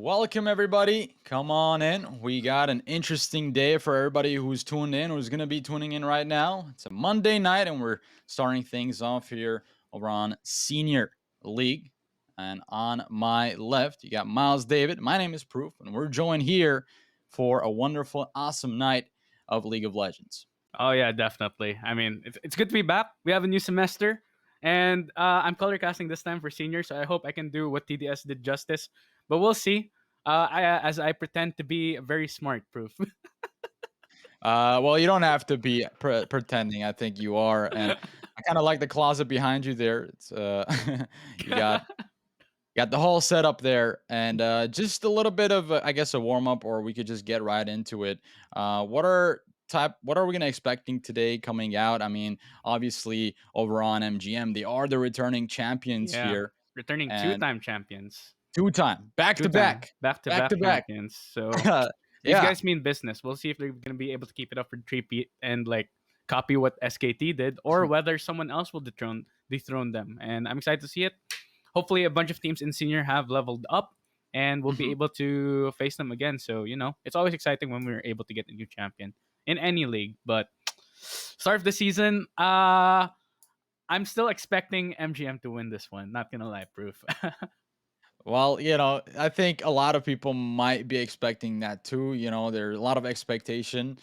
welcome everybody. Come on in. We got an interesting day for everybody who's tuned in, who's going to be tuning in right now. It's a Monday night, and we're starting things off here over on Senior League. And on my left, you got Miles David. My name is Proof, and we're joined here for a wonderful, awesome night of League of Legends. Oh yeah, definitely. I mean, it's good to be back. We have a new semester, and I'm color casting this time for seniors. So I hope I can do what TDS did justice, but we'll see. As I pretend to be very smart, Proof. Well, you don't have to be pretending. I think you are, and I kind of like the closet behind you there. It's you got the whole setup there, and just a little bit of, I guess, a warm up, or we could just get right into it. What are we gonna expecting today coming out? I mean, obviously over on MGM, they are the returning champions Yeah, here, returning and two-time champions, two time, back to two-time back, back back-to-back to back. champions. So these Yeah. guys mean business. We'll see if they're gonna be able to keep it up for three and like copy what SKT did, or whether someone else will dethrone them. And I'm excited to see it. Hopefully a bunch of teams in senior have leveled up and we'll be Mhm. able to face them again. So, it's always exciting when we're able to get a new champion in any league. But start of the season, I'm still expecting MGM to win this one. Not gonna lie, Proof. Well, I think a lot of people might be expecting that too. There's a lot of expectation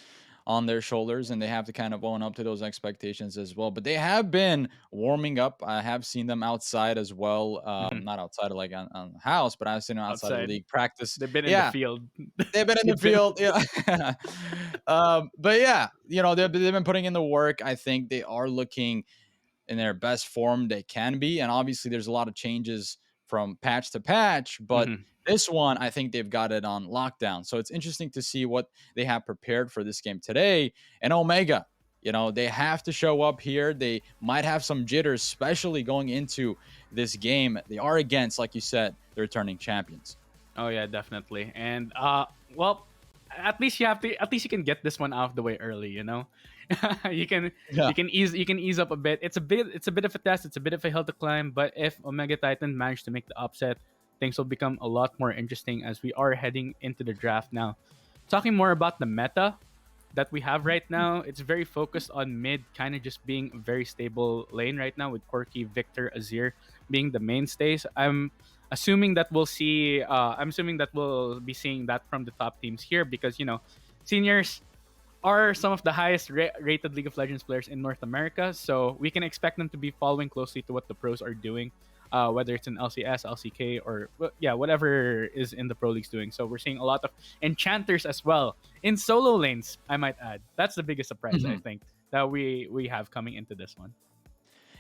on their shoulders, and they have to kind of own up to those expectations as well. But they have been warming up. I have seen them outside as well. Mhm. Not outside of like on the house, but I've seen them outside of the Outside, league practice. they've been in the Yeah, field. they've been in the They've been. field. Yeah. But yeah, they've been putting in the work. I think they are looking in their best form they can be. And obviously, there's a lot of changes from patch to patch, but Mhm. this one, I think they've got it on lockdown. So it's interesting to see what they have prepared for this game today. And Omega, they have to show up here. They might have some jitters, especially going into this game. They are against, like you said, the returning champions. Oh yeah, definitely. And well, at least you can get this one out of the way early, you can Yeah. you can ease up a bit. It's a bit of a test, it's a bit of a hill to climb, but if Omega Titan managed to make the upset, things will become a lot more interesting as we are heading into the draft now. Talking more about the meta that we have right now, it's very focused on mid, kind of just being a very stable lane right now with Corki, Victor, Azir being the mainstays. I'm assuming that we'll be seeing that from the top teams here because seniors are some of the highest rated League of Legends players in North America, so we can expect them to be following closely to what the pros are doing, whether it's in LCS, LCK, or yeah, whatever is in the pro leagues doing. So we're seeing a lot of enchanters as well in solo lanes. I might add that's the biggest surprise I Mhm. think that we have coming into this one.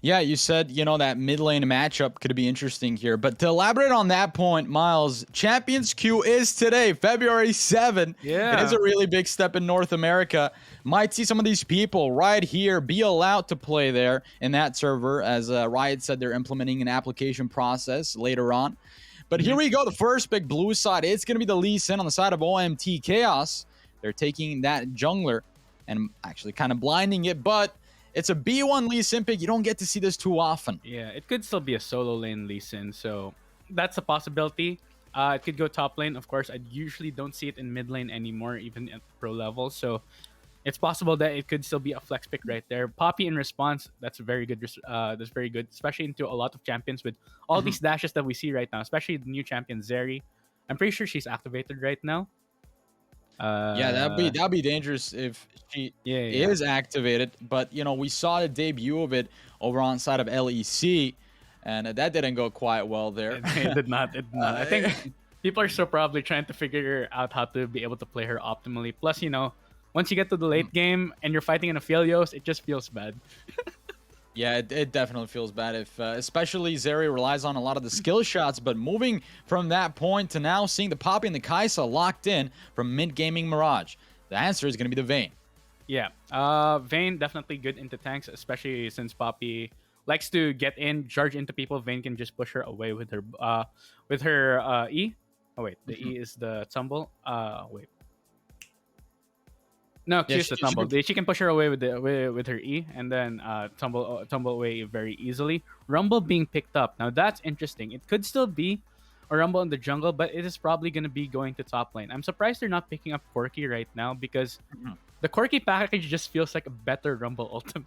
Yeah, you said, that mid lane matchup could be interesting here. But to elaborate on that point, Miles, Champions Queue is today, February 7th. It is Yeah. a really big step in North America. Might see some of these people right here be allowed to play there in that server. As Riot said, they're implementing an application process later on. But here Mhm. we go. The first big blue side. It's going to be the Lee Sin on the side of OMT Chaos. They're taking that jungler and actually kind of blinding it. But it's a B1 Lee Sin pick. You don't get to see this too often. Yeah, it could still be a solo lane Lee Sin, so that's a possibility. It could go top lane, of course. I usually don't see it in mid lane anymore, even at pro level. So it's possible that it could still be a flex pick right there. Poppy in response, that's very good. That's very good, especially into a lot of champions with all Mhm. these dashes that we see right now, especially the new champion Zeri. I'm pretty sure she's activated right now. Yeah, that'd be Uh, that'd be dangerous if she yeah, yeah, yeah. is activated. But we saw the debut of it over on side of LEC, and that didn't go quite well there. It did not. It did not. I uh, think people are still probably trying to figure out how to be able to play her optimally. Plus, once you get to the late game and you're fighting in Aphelios, it just feels bad. Yeah, it definitely feels bad if, especially Zeri relies on a lot of the skill shots. But moving from that point to now seeing the Poppy and the Kaisa locked in from mid gaming Mirage, the answer is going to be the Vayne. Yeah. Vayne definitely good into tanks, especially since Poppy likes to get in, charge into people. Vayne can just push her away with her E. Oh wait, the Mhm. E is the tumble. Wait. No, Yeah, Q's the tumble. She can push her away with her E and then tumble away very easily. Rumble being picked up. Now that's interesting. It could still be or Rumble in the jungle, but it is probably going to be going to top lane. I'm surprised they're not picking up Corki right now because Mhm. the Corki package just feels like a better Rumble ultimate.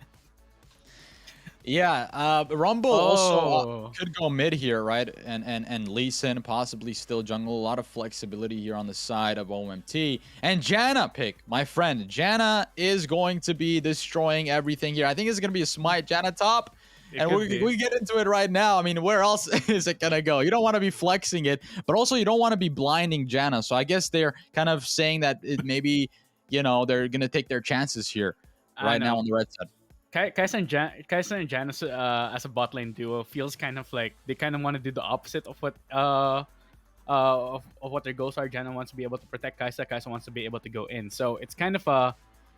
Yeah, Rumble also Oh, could go mid here, right? And Lee Sin possibly still jungle. A lot of flexibility here on the side of OMT. And Janna pick, my friend. Janna is going to be destroying everything here. I think it's going to be a smite Janna top. it And could be. we get into it right now. I mean, where else is it going to go? You don't want to be flexing it, but also you don't want to be blinding Janna. So I guess they're kind of saying that it maybe, they're going to take their chances here I right now on know. the red side. Kaisa and Janus as a bot lane duo feels kind of like they kind of want to do the opposite of what of what their goals are. Janna wants to be able to protect Kaisa. Kaisa wants to be able to go in. So it's kind of a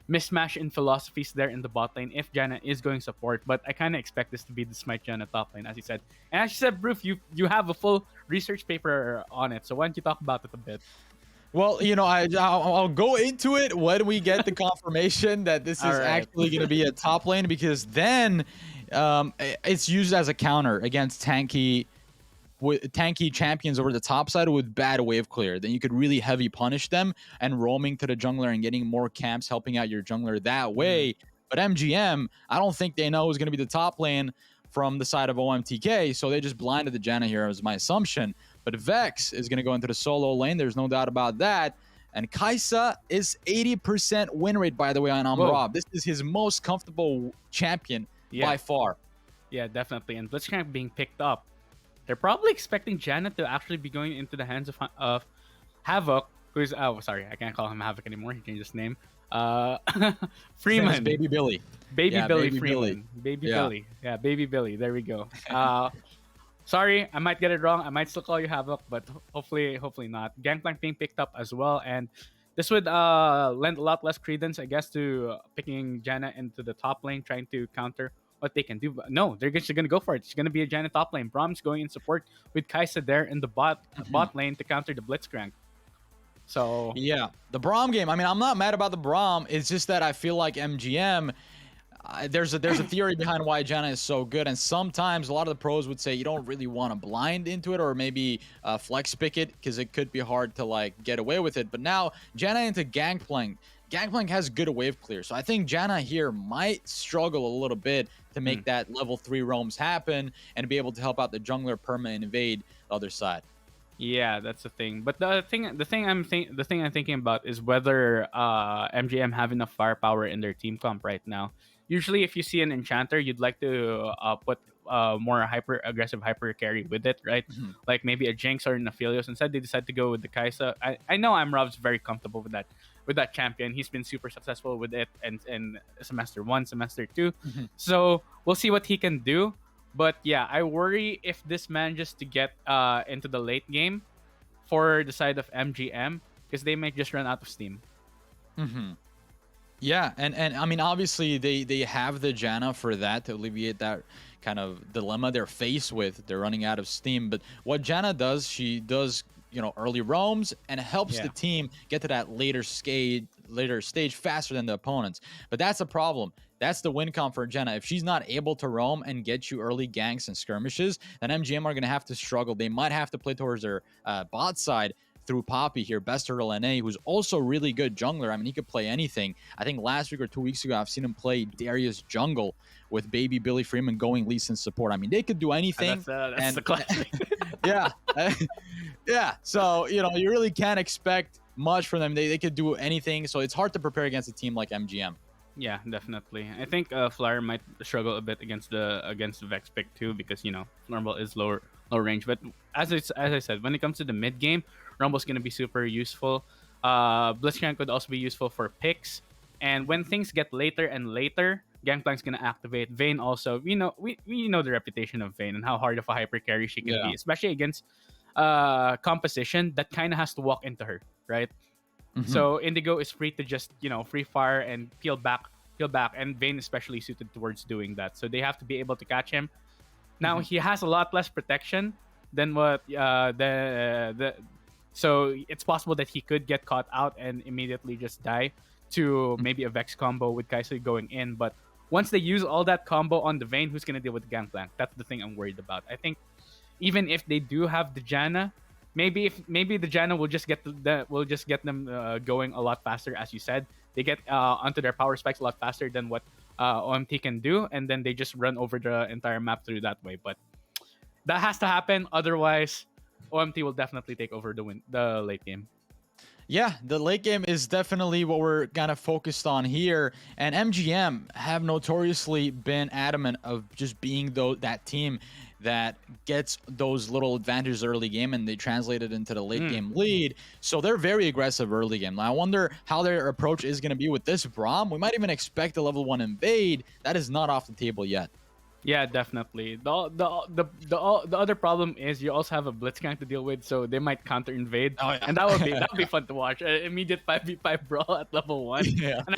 mismatch in philosophies there in the bot lane if Janna is going support. But I kind of expect this to be the Smite Janna top lane, as you said. And as you said, Bruce, you have a full research paper on it. So why don't you talk about it a bit? Well, I'll go into it when we get the confirmation that this All is right. actually going to be a top lane, because then it's used as a counter against tanky champions over the top side with bad wave clear. Then you could really heavy punish them and roaming to the jungler and getting more camps, helping out your jungler that Mm, way. But MGM, I don't think they know who's going to be the top lane from the side of OMTK, so they just blinded the Janna here, was my assumption. But Vex is going to go into the solo lane. There's no doubt about that. And Kaisa is 80% win rate, by the way, on whoa. Rob. This is his most comfortable champion Yeah. by far. Yeah, definitely. And Blitzcrank being picked up. They're probably expecting Janet to actually be going into the hands of Havoc, who's sorry, I can't call him Havoc anymore. He changed his name. Uh, His name is Freeman, Baby Billy. Baby Yeah, Billy Baby Billy. Freeman, Baby Yeah. Billy. Yeah, Baby Billy. There we go. Sorry, I might get it wrong. I might still call you Havoc, but hopefully not. Gangplank being picked up as well, and this would lend a lot less credence, I guess, to picking Janna into the top lane, trying to counter what they can do. But no, they're just gonna go for it. It's gonna be a Janna top lane. Brom's going in support with Kaisa there in the bot lane to counter the Blitzcrank. So Yeah, the Braum game. I mean, I'm not mad about the Braum. It's just that I feel like MGM. There's a theory behind why Janna is so good, and sometimes a lot of the pros would say you don't really want to blind into it, or maybe flex pick it, because it could be hard to like get away with it. But now Janna into Gangplank. Gangplank has good wave clear, so I think Janna here might struggle a little bit to make that level 3 roams happen and be able to help out the jungler permanent invade the other side. yeah, that's the thing. But the thing I'm thinking about is whether MGM have enough firepower in their team comp right now. Usually, if you see an enchanter, you'd like to put more hyper aggressive hyper carry with it, right? Mhm. Like maybe a Jinx or an Aphelios. Instead, they decide to go with the Kaisa. I know Rob's very comfortable with that champion. He's been super successful with it and semester 1, semester 2. Mhm. So we'll see what he can do. But yeah, I worry if this manages to get into the late game for the side of MGM, because they might just run out of steam. Mm-hmm. Yeah, and I mean, obviously they have the Janna for that, to alleviate that kind of dilemma they're faced with. They're running out of steam, but what Janna does, she does, early roams and helps Yeah. the team get to that later stage faster than the opponents. But that's a problem. That's the win con for Janna. If she's not able to roam and get you early ganks and skirmishes, then MGM are going to have to struggle. They might have to play towards their bot side through Poppy here, Bester LNA, who's also really good jungler. I mean, he could play anything. I think last week or 2 weeks ago, I've seen him play Darius jungle with Baby Billy Freeman going Lee Sin support. I mean, they could do anything. That's And the classic. yeah, yeah. So you really can't expect much from them. They could do anything. So it's hard to prepare against a team like MGM. Yeah, definitely. I think Flyer might struggle a bit against the Vex pick too, because Rumble is low range. But as I said, when it comes to the mid game, Rumble's gonna be super useful. Blitzcrank could also be useful for picks. And when things get later and later, Gangplank's gonna activate. Vayne also, we know the reputation of Vayne and how hard of a hyper carry she can Yeah. be, especially against composition that kind of has to walk into her, right? Mhm. So Indigo is free to just free fire and peel back, and Vayne especially suited towards doing that. So they have to be able to catch him. Now he has a lot less protection than what the so it's possible that he could get caught out and immediately just die to maybe a Vex combo with Kaisui going in. But once they use all that combo on the Vayne, who's gonna deal with the Gangplank? That's the thing I'm worried about. I think even if they do have the Janna, maybe the Janna will just get will just get them going a lot faster, as you said. They get onto their power spikes a lot faster than what OMT can do, and then they just run over the entire map through that way. But that has to happen, otherwise, OMT will definitely take over the late game. Yeah, the late game is definitely what we're kind of focused on here. And MGM have notoriously been adamant of just being that team that gets those little advantages early game and they translate it into the late game lead. So they're very aggressive early game. I wonder how their approach is going to be with this Braum. We might even expect a level 1 invade. That is not off the table yet. Yeah, definitely. The other problem is you also have a Blitzcrank to deal with, so they might counter invade, Oh, yeah. and that would be fun to watch. Immediate 5v5 brawl at level 1, Yeah. and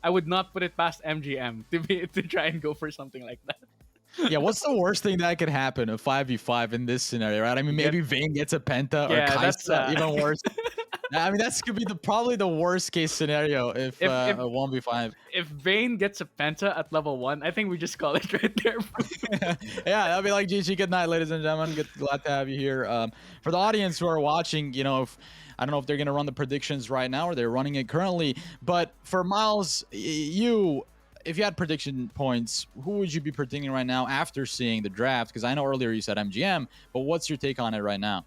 I would not put it past MGM to try and go for something like that. Yeah, what's the worst thing that could happen? A 5v5 in this scenario, right? I mean, maybe Vayne gets a penta or Kaisa, even worse. I mean, that's could be probably the worst case scenario if a 1v5. If Vayne gets a penta at level 1, I think we just call it right there. Yeah, that'll be like GG. Good night, ladies and gentlemen. Glad to have you here. For the audience who are watching, you know, I don't know if they're gonna run the predictions right now or they're running it currently. But for Miles, if you had prediction points, who would you be predicting right now after seeing the draft? Because I know earlier you said MGM, but what's your take on it right now?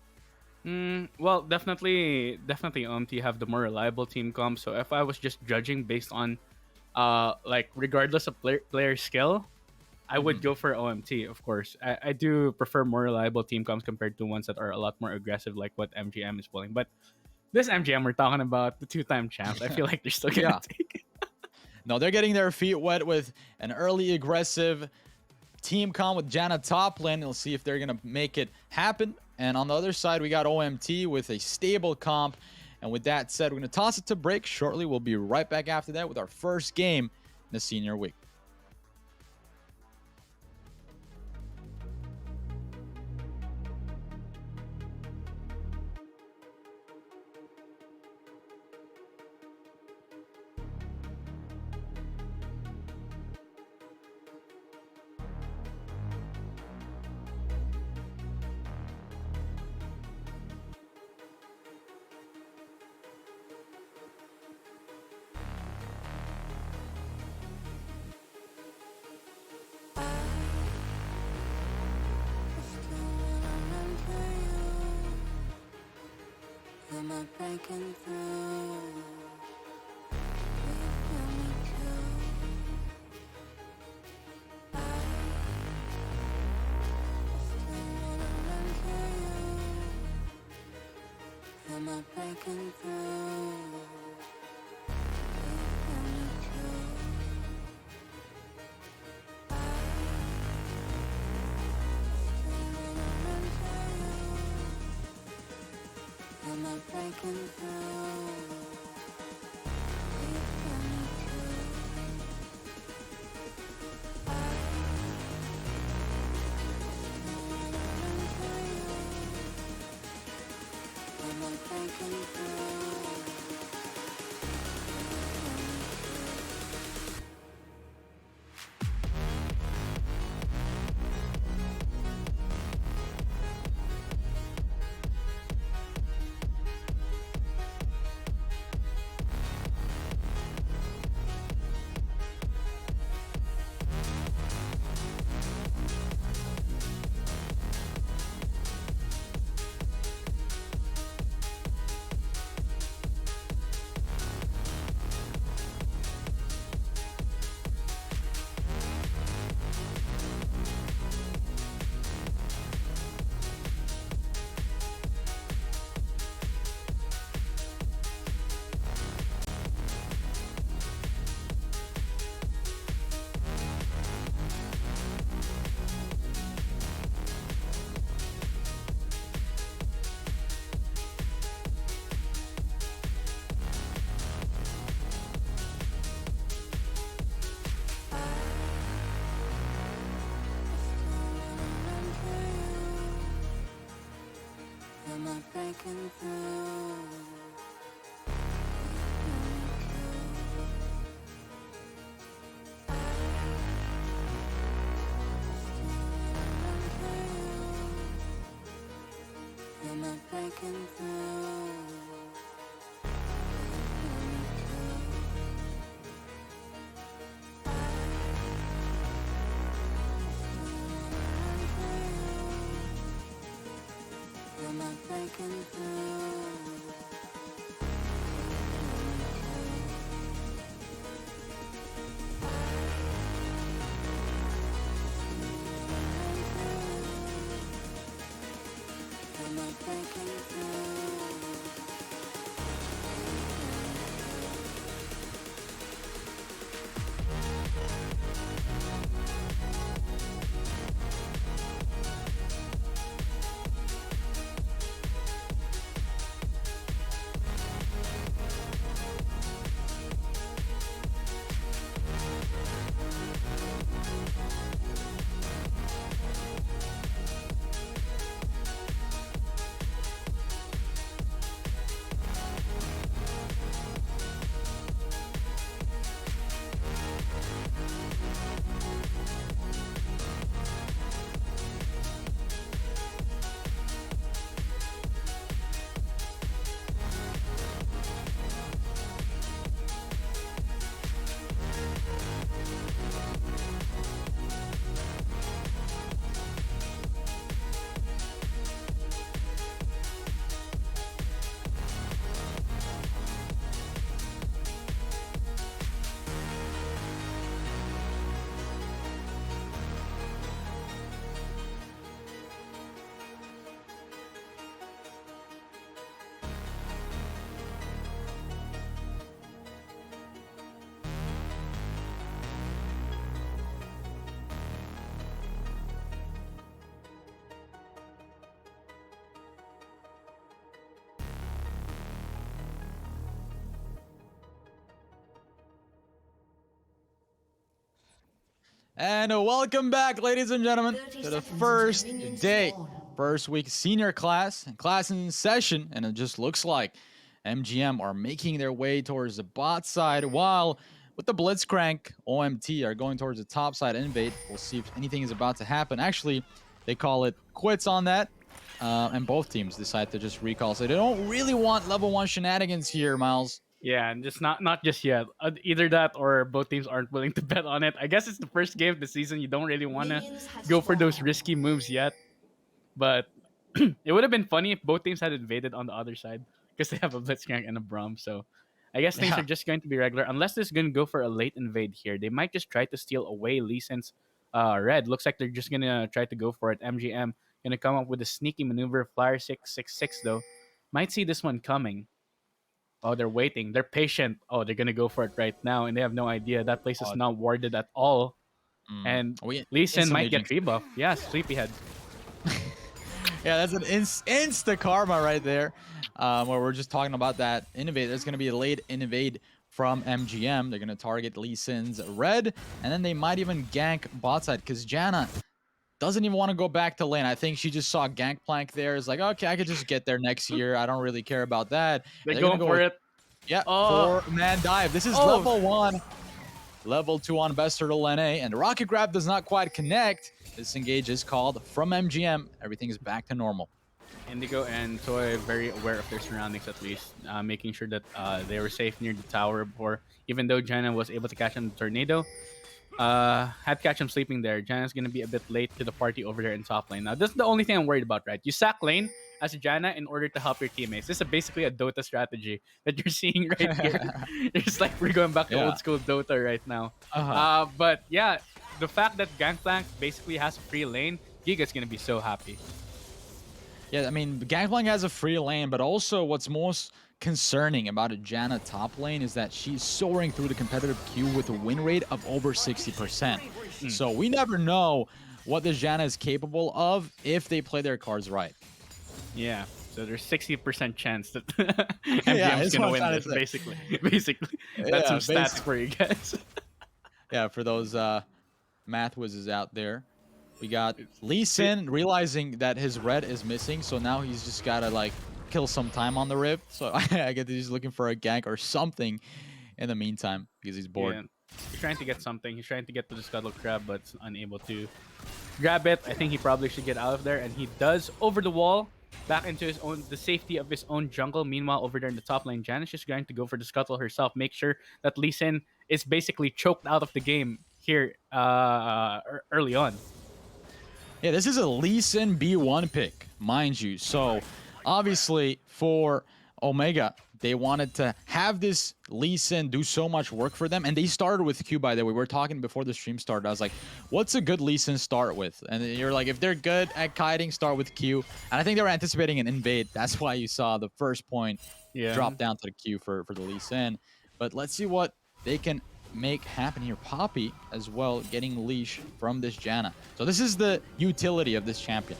Well, definitely OMT have the more reliable team comp. So if I was just judging based on, like regardless of player skill, I would go for OMT. Of course, I do prefer more reliable team comps compared to ones that are a lot more aggressive, like what MGM is pulling. But this MGM we're talking about, the 2-time champs, I feel like they're still gonna take it. No, they're getting their feet wet with an early aggressive team comp with Janna top lane. We'll see if they're going to make it happen. And on the other side, we got OMT with a stable comp. And with that said, we're going to toss it to break shortly. We'll be right back after that with our first game in the senior week. Breaking through. Am I breaking through? Am I breaking through? Am I breaking through? Am breaking through? Am I breaking through? And welcome back, ladies and gentlemen, 30 to the seconds first until minions day, spawn. first week senior class in session, and it just looks like MGM are making their way towards the bot side, while with the Blitzcrank, OMT are going towards the top side invade. We'll see if anything is about to happen. Actually, they call it quits on that, and both teams decide to just recall. So they don't really want level 1 shenanigans here, Miles. Yeah, and just not just yet. Either that or both teams aren't willing to bet on it. I guess it's the first game of the season. You don't really want to Minions have go for those spawned. risky moves yet. But it would have been funny if both teams had invaded on the other side because they have a Blitzcrank and a Braum. So I guess things are Yeah. just going to be regular unless they're going to go for a late invade here. They might just try to steal away Lee Sin's red. Looks like they're just going to try to go for it. MGM going to come up with a sneaky maneuver. Flyer 666 though. Might see this one coming. Oh, they're waiting. They're patient. Oh, they're gonna go for it right now, and they have no idea that place is Oh, not warded at all. And we Lee Sin instantly might get jinxed. rebuff. Yeah, Sleepyhead. Yeah, that's an insta karma right there. Where we're just talking about that innovate. There's going to be a late innovate from MGM. They're going to target Lee Sin's red, and then they might even gank bot side because Janna doesn't even want to go back to lane. I think she just saw Gangplank there. Is like, okay, I could just get there next year. I don't really care about that. They're And they're going to going go for with, it. yeah, Oh. 4-man dive. This is Oh. level 1. Level 2 on Best Turtle NA, and the rocket grab does not quite connect. This engage is called from MGM. Everything is back to normal. Indigo and Toy very aware of their surroundings at least, making sure that they were safe near the tower before. Even though Janna was able to catch him the tornado, had to catch him sleeping there. Janna's gonna be a bit late to the party over there in top lane. Now, this is the only thing I'm worried about, right? You sack lane as a Janna in order to help your teammates. This is basically a Dota strategy that you're seeing right here. It's like we're going back to Yeah. old school Dota right now. Uh-huh. But yeah, the fact that Gangplank basically has a free lane, Giga's gonna be so happy. Yeah, I mean, Gangplank has a free lane, but also what's most concerning about a Janna top lane is that she's soaring through the competitive queue with a win rate of over 60%. So we never know what this Janna is capable of if they play their cards right. Yeah. So there's 60% chance that Yeah, MGM is that's gonna what win I'm trying this. to say. Basically, that's Yeah, some stats for you guys. Yeah, for those math whizzes out there. We got Lee Sin realizing that his red is missing, so now he's just gotta like kill some time on the Rift. So I get that he's looking for a gank or something in the meantime because he's bored. Yeah. He's trying to get something. He's trying to get to the scuttle crab, but unable to grab it. I think he probably should get out of there, and he does over the wall, back into the safety of his own jungle. Meanwhile, over there in the top lane, Janice is going to go for the scuttle herself. Make sure that Lee Sin is basically choked out of the game here early on. Yeah, this is a Lee Sin B1 pick, mind you. So obviously for Omega, they wanted to have this Lee Sin do so much work for them, and they started with Q. By the way, we were talking before the stream started. I was like, "What's a good Lee Sin start with?" And you're like, "If they're good at kiting, start with Q." And I think they were anticipating an invade. That's why you saw the first point drop down to the Q for the Lee Sin. But let's see what they can make happen here. Poppy as well getting leash from this Janna. So this is the utility of this champion.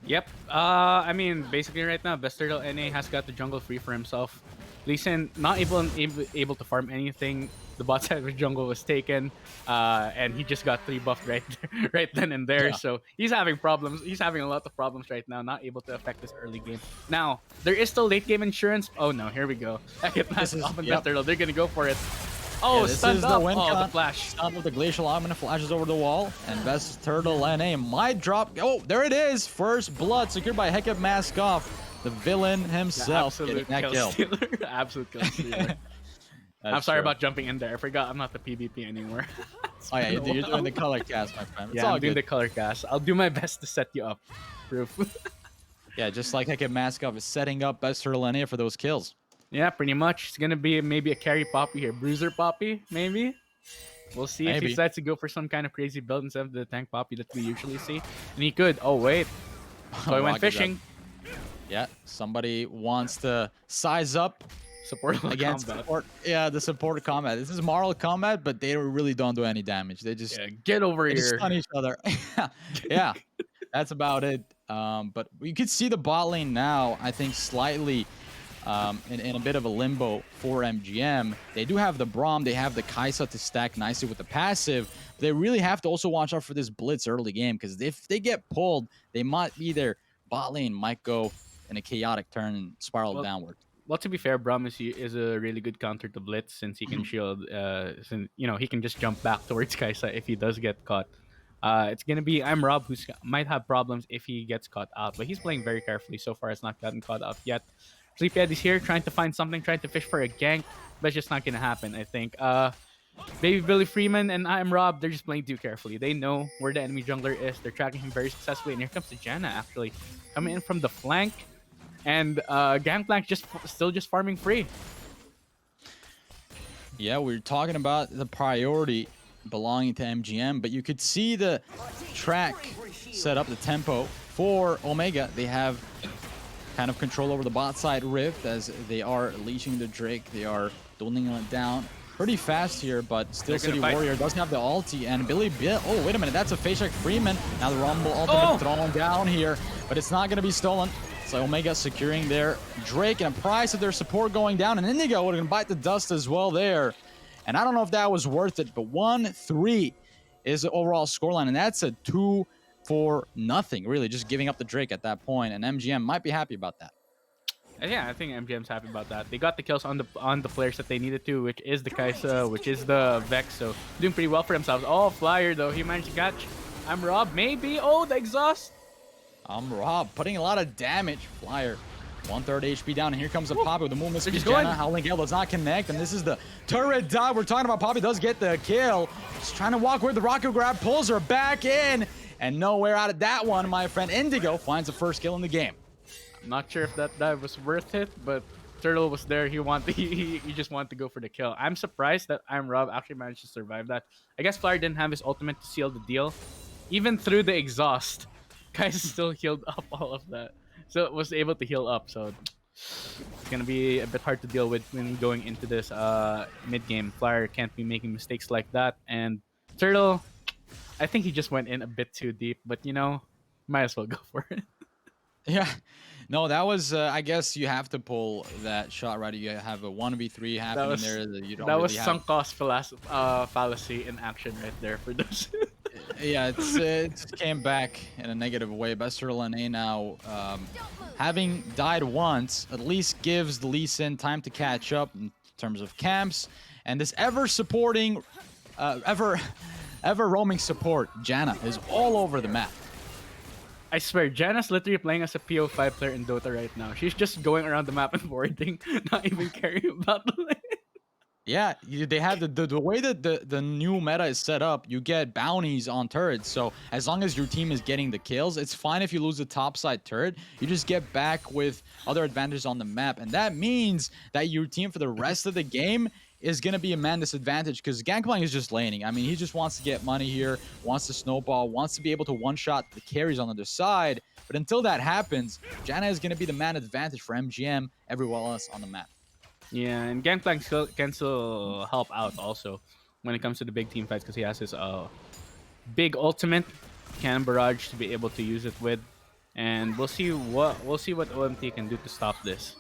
Yep. I mean, basically right now, Best Turtle NA has got the jungle free for himself. Lee Sin not able to farm anything. The bot side of the jungle was taken, and he just got 3 buffed right there, right then and there. Yeah. So he's having problems. He's having a lot of problems right now, not able to affect this early game. Now there is still late game insurance. Oh no, here we go. I get past off and Best Turtle. They're gonna go for it. Oh, Yeah, this stunned is up. the win Oh, the con. flash. Stun with the Glacial Augment flashes over the wall, and Best Turtle NA might drop. Oh, there it is. First blood secured by Hecate Mask Off. The villain himself getting that kill. Stealer. Absolute kill stealer. I'm sorry about jumping in there. I forgot I'm not the PvP anymore. Oh yeah, you're doing the color cast, my friend. It's Yeah, all I'm doing good. the color cast. I'll do my best to set you up. Proof. Yeah, just like Hecate Mask Off is setting up Best Turtle NA for those kills. Yeah, pretty much. It's gonna be maybe a carry Poppy here. Bruiser Poppy, maybe. We'll see if he Maybe. decides to go for some kind of crazy build instead of the tank Poppy that we usually see. And he could. Oh wait. So I went Rocket fishing. Yeah, somebody wants to size up Support against combat. support. Yeah, the support combat. This is moral combat, but they really don't do any damage. They just, Yeah, get over they just here. stun each other. Yeah, that's about it. But you could see the bot lane now, I think, slightly in a bit of a limbo for MGM. They do have the Braum, they have the Kaisa to stack nicely with the passive. But they really have to also watch out for this Blitz early game, because if they get pulled, they might be their bot lane might go in a chaotic turn and spiral downward. Well, to be fair, Braum is a really good counter to Blitz since he can shield. Since he can just jump back towards Kaisa if he does get caught. It's gonna be I'm Rob, who might have problems if he gets caught out, but he's playing very carefully. So far, has not gotten caught out yet. Sleepyhead is here, trying to find something, trying to fish for a gank, but it's just not gonna happen. I think. Baby Billy Freeman and I'm Rob, they're just playing too carefully. They know where the enemy jungler is. They're tracking him very successfully, and here comes the Janna actually coming in from the flank. And Gangplank still just farming free. Yeah, we're talking about the priority belonging to MGM, but you could see the track set up, the tempo for Omega. They have kind of control over the bot side Rift as they are leashing the Drake. They are dwindling it down pretty fast here, but still City Warrior doesn't have the ulti, and Billy Bill. Oh, wait a minute, that's a face check Freeman. Now the Rumble ultimate thrown down here, but it's not going to be stolen. So Omega securing their Drake, and a price of their support going down, and Indigo would bite the dust as well there. And I don't know if that was worth it, but 1-3 is the overall scoreline, and that's a 2-for-nothing, really, just giving up the Drake at that point, and MGM might be happy about that. Yeah, I think MGM's happy about that. They got the kills on the players that they needed to, which is the Kaisa, which is the Vex, so doing pretty well for themselves. Oh, Flyer, though, he managed to catch. I'm Rob, maybe. Oh, the exhaust. I'm Rob, putting a lot of damage. Flyer, 1/3 HP down, and here comes the Poppy with the movement speed. Janna, Howling Gale does not connect, and this is the turret dive we're talking about. Poppy does get the kill. Just trying to walk where the rocket grab pulls her back in, and nowhere out of that one, my friend. Indigo finds the first kill in the game. I'm not sure if that dive was worth it, but Turtle was there. He just wanted to go for the kill. I'm surprised that I'm Rob actually managed to survive that. I guess Flyer didn't have his ultimate to seal the deal. Even through the exhaust, guys still healed up all of that. So it was able to heal up. So it's going to be a bit hard to deal with when going into this mid-game. Flyer can't be making mistakes like that. And Turtle, I think he just went in a bit too deep. But, might as well go for it. Yeah. No, that was, I guess you have to pull that shot, right? You have a 1v3 happening there. That you don't that really was have. sunk cost fallacy in action right there for those. Yeah, it came back in a negative way. Best Turtle NA now, having died once, at least gives the Lee Sin time to catch up in terms of camps. And this ever-supporting, ever-roaming support, Janna, is all over the map. I swear, Janna's literally playing as a PO5 player in Dota right now. She's just going around the map and boarding, not even caring about the lane. Yeah, they have the way that the new meta is set up, you get bounties on turrets. So as long as your team is getting the kills, it's fine if you lose the top side turret. You just get back with other advantages on the map. And that means that your team for the rest of the game is going to be a man disadvantage because Gangplank is just laning. I mean, he just wants to get money here, wants to snowball, wants to be able to one-shot the carries on the other side. But until that happens, Janna is going to be the man advantage for MGM, everyone else on the map. Yeah, and Gangplank can still help out also when it comes to the big team fights because he has his big ultimate cannon barrage to be able to use it with, and we'll see what OMT can do to stop this,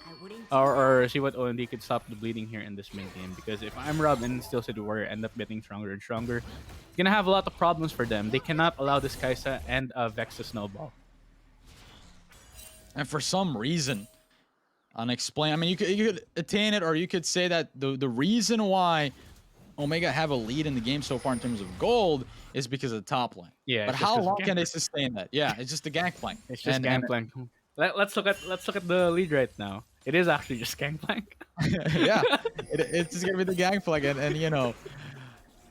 or see what OMT could stop the bleeding here in this main game. Because if I'm Rob and Steel City Warrior end up getting stronger and stronger, it's gonna have a lot of problems for them. They cannot allow this Kaisa and Vex to snowball. And for some reason, unexplained. I mean, you could attain it, or you could say that the reason why Omega have a lead in the game so far in terms of gold is because of the top lane. Yeah, But it's just how 'cause of long can they Gangplank. sustain that? Yeah, it's just the Gangplank. It's just And Gangplank. Let's look at the lead right now. It is actually just Gangplank. yeah, it's just gonna be the Gangplank, and you know,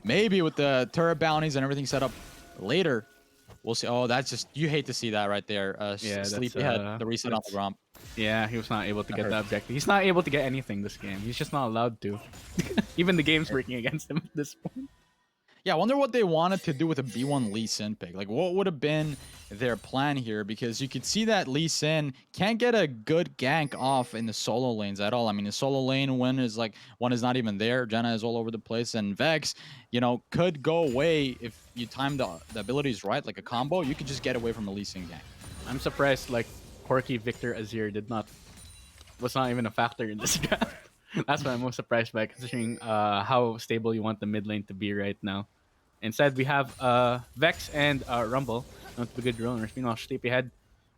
maybe with the turret bounties and everything set up later, we'll see. Oh, that's just, you hate to see that right there. Yeah, that's, Sleepyhead, the reset on the Gromp. Yeah, he was not able to That get the hurts. objective. He's not able to get anything this game. He's just not allowed to. Even the game's working against him at this point. Yeah, I wonder what they wanted to do with a B1 Lee Sin pick. Like, what would have been their plan here? Because you could see that Lee Sin can't get a good gank off in the solo lanes at all. I mean, the solo lane one is not even there. Janna is all over the place, and Vex, you know, could go away if you time the abilities right, like a combo. You could just get away from a Lee Sin gank. I'm surprised like Corki Victor Azir was not even a factor in this draft. That's what I'm most surprised by, considering how stable you want the mid lane to be right now. Instead, we have Vex and Rumble, known to be good runners. Meanwhile, Sleepyhead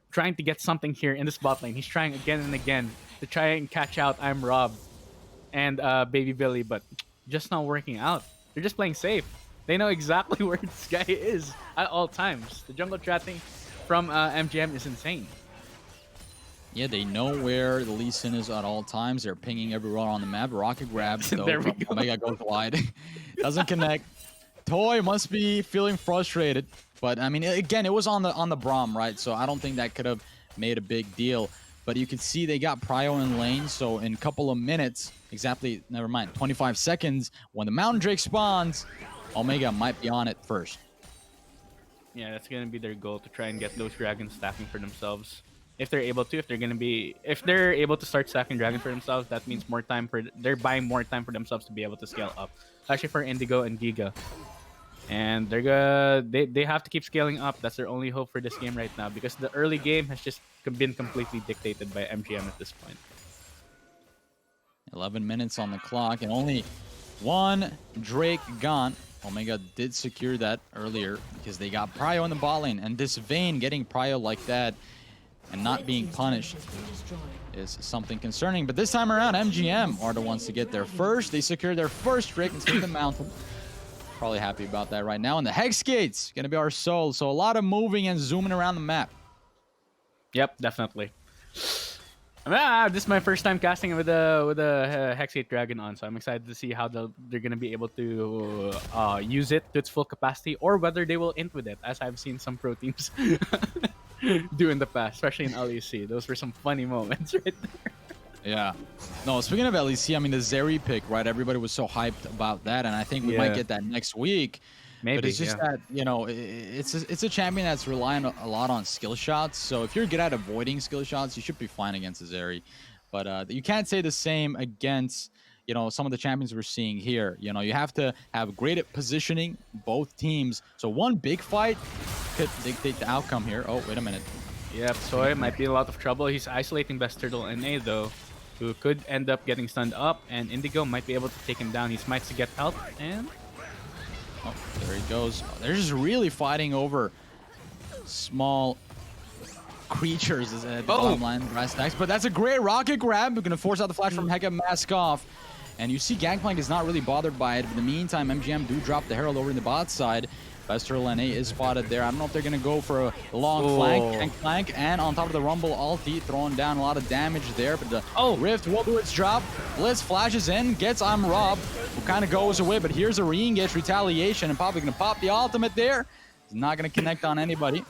trying to get something here in this bot lane. He's trying again and again to try and catch out I'm Rob and Baby Billy, but just not working out. They're just playing safe. They know exactly where this guy is at all times. The jungle chatting from MGM is insane. Yeah, they know where the Lee Sin is at all times. They're pinging everyone on the map. Rocket grab, though, There we from go. Omega goes wide. Doesn't connect. Toy must be feeling frustrated. But, I mean, again, it was on the Braum, right? So I don't think that could have made a big deal. But you can see they got Prio in lane. So in a couple of minutes, exactly, never mind, 25 seconds, when the Mountain Drake spawns, Omega might be on it first. Yeah, that's gonna be their goal, to try and get those dragons stacking for themselves. If they're able to, if they're able to start stacking dragon for themselves, that means they're buying more time for themselves to be able to scale up. Especially for Indigo and Giga. And they have to keep scaling up. That's their only hope for this game right now, because the early game has just been completely dictated by MGM at this point. 11 minutes on the clock and only one Drake gone. Omega did secure that earlier because they got Prio in the bot lane, and this Vayne getting Prio like that and not being punished is something concerning. But this time around, MGM are the ones to get there first. They secured their first Drake instead of the Mountain. Probably happy about that right now. And the Hex Gate's gonna be our soul. So a lot of moving and zooming around the map. Yep, definitely. This is my first time casting with a Hexgate Dragon on, so I'm excited to see how they're gonna be able to use it to its full capacity, or whether they will int with it, as I've seen some pro teams do in the past, especially in LEC. Those were some funny moments right there. Yeah. No, speaking of LEC, I mean, the Zeri pick, right? Everybody was so hyped about that, and I think we might Yeah. get that next week. Maybe, But it's just yeah. that, you know, it's a champion that's relying a lot on skill shots. So if you're good at avoiding skill shots, you should be fine against a Zeri. But you can't say the same against, you know, some of the champions we're seeing here. You know, you have to have great at positioning both teams. So one big fight could dictate the outcome here. Oh, wait a minute. Yep, Soy might be in a lot of trouble. He's isolating Best Turtle and A, though, who could end up getting stunned up, and Indigo might be able to take him down. He smites to get help, and Oh, there he goes. They're just really fighting over small creatures at the bottom line, grass stacks. But that's a great rocket grab. We're going to force out the flash from Heka, mask off. And you see Gangplank is not really bothered by it. But in the meantime, MGM do drop the Herald over in the bot side. Bester NA is spotted there. I don't know if they're going to go for a long flank, and on top of the Rumble ulti, throwing down a lot of damage there, but the Rift will do its job. Blitz flashes in, gets I'm Rob, who kind of goes away, but here's a re-engage retaliation, and probably going to pop the ultimate there. He's not going to connect on anybody.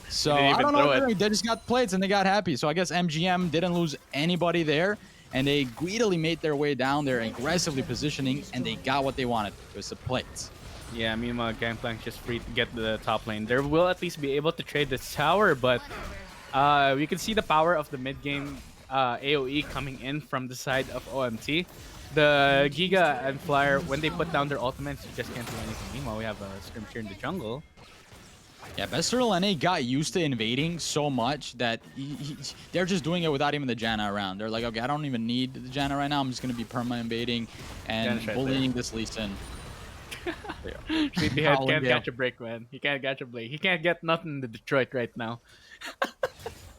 So I don't know, they just got plates and they got happy. So I guess MGM didn't lose anybody there, and they greedily made their way down there, aggressively positioning, and they got what they wanted. It was the plates. Yeah, meanwhile, Gangplank's just free to get the top lane. They will at least be able to trade this tower, but we can see the power of the mid-game AoE coming in from the side of OMT. The Giga and Flyer, when they put down their ultimates, you just can't do anything. Meanwhile, we have a skirmisher in the jungle. Yeah, Bester NA got used to invading so much that they're just doing it without even the Janna around. They're like, okay, I don't even need the Janna right now. I'm just going to be perma invading and bullying this Lee Sin. Sleepyhead can't catch a break, man. He can't catch a break. He can't get nothing in the Detroit right now.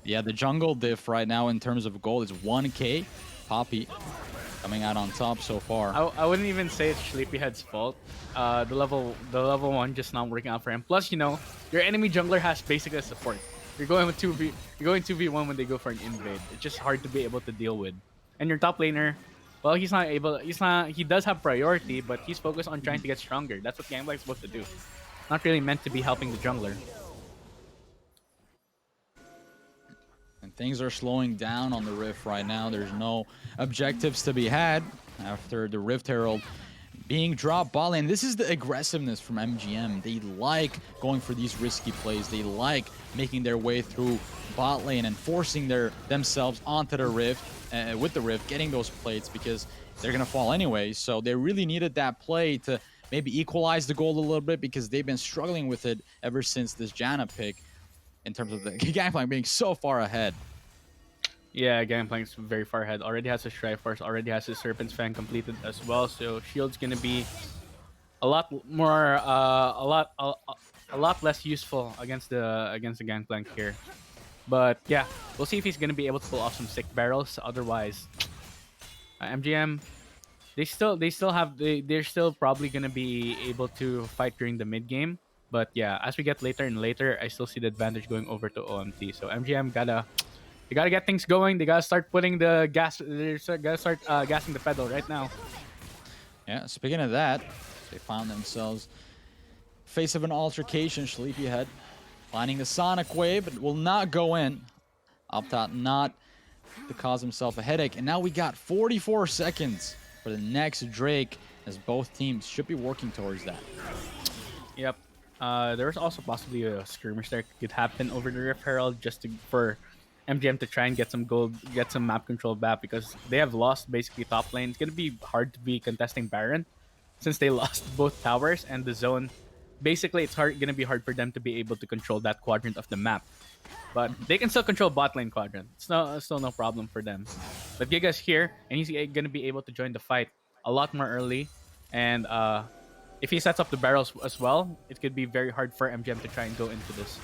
Yeah, the jungle diff right now in terms of gold is 1k. Poppy coming out on top so far. I wouldn't even say it's Sleepyhead's fault. The level 1 just not working out for him. Plus, you know, your enemy jungler has basically a support. You're going with 2v1 when they go for an invade. It's just hard to be able to deal with. And your top laner, well, he does have priority, but he's focused on trying to get stronger. That's what Gangblank's supposed to do. Not really meant to be helping the jungler. And things are slowing down on the Rift right now. There's no objectives to be had after the Rift Herald being dropped bot lane. This is the aggressiveness from MGM. They like going for these risky plays. They like making their way through bot lane and forcing themselves onto the Rift, with the Rift, getting those plates because they're going to fall anyway. So they really needed that play to maybe equalize the gold a little bit because they've been struggling with it ever since this Janna pick in terms of the Gangplank being so far ahead. Yeah, Gangplank's very far ahead. Already has his Triforce, already has his Serpent's Fan completed as well. So Shield's gonna be a lot more, a lot less useful against the Gangplank here. But yeah, we'll see if he's gonna be able to pull off some sick barrels. Otherwise, MGM, they're still probably gonna be able to fight during the mid game. But yeah, as we get later and later, I still see the advantage going over to OMT. So MGM they gotta get things going. They gotta start putting the gas. They gotta start gassing the pedal right now. Yeah. Speaking of that, they found themselves face of an altercation. Sleepyhead finding the Sonic Wave, but will not go in. Up top, not to cause himself a headache. And now we got 44 seconds for the next Drake, as both teams should be working towards that. Yep. There was also possibly a skirmish that could happen over the Rift Herald just for MGM to try and get some gold, get some map control back because they have lost basically top lane. It's gonna be hard to be contesting Baron since they lost both towers and the zone. Basically, it's gonna be hard for them to be able to control that quadrant of the map. But they can still control bot lane quadrant. It's still no problem for them. But Giga's here, and he's gonna be able to join the fight a lot more early. And if he sets up the barrels as well, it could be very hard for MGM to try and go into this.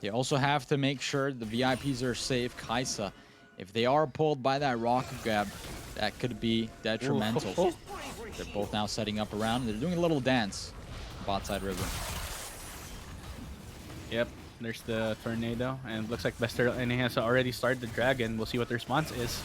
They also have to make sure the VIPs are safe. Kaisa, if they are pulled by that rocket grab, that could be detrimental. Ooh. They're both now setting up around. They're doing a little dance. Bot side river. Yep, there's the tornado, and it looks like Bester NA has already started the dragon. We'll see what the response is.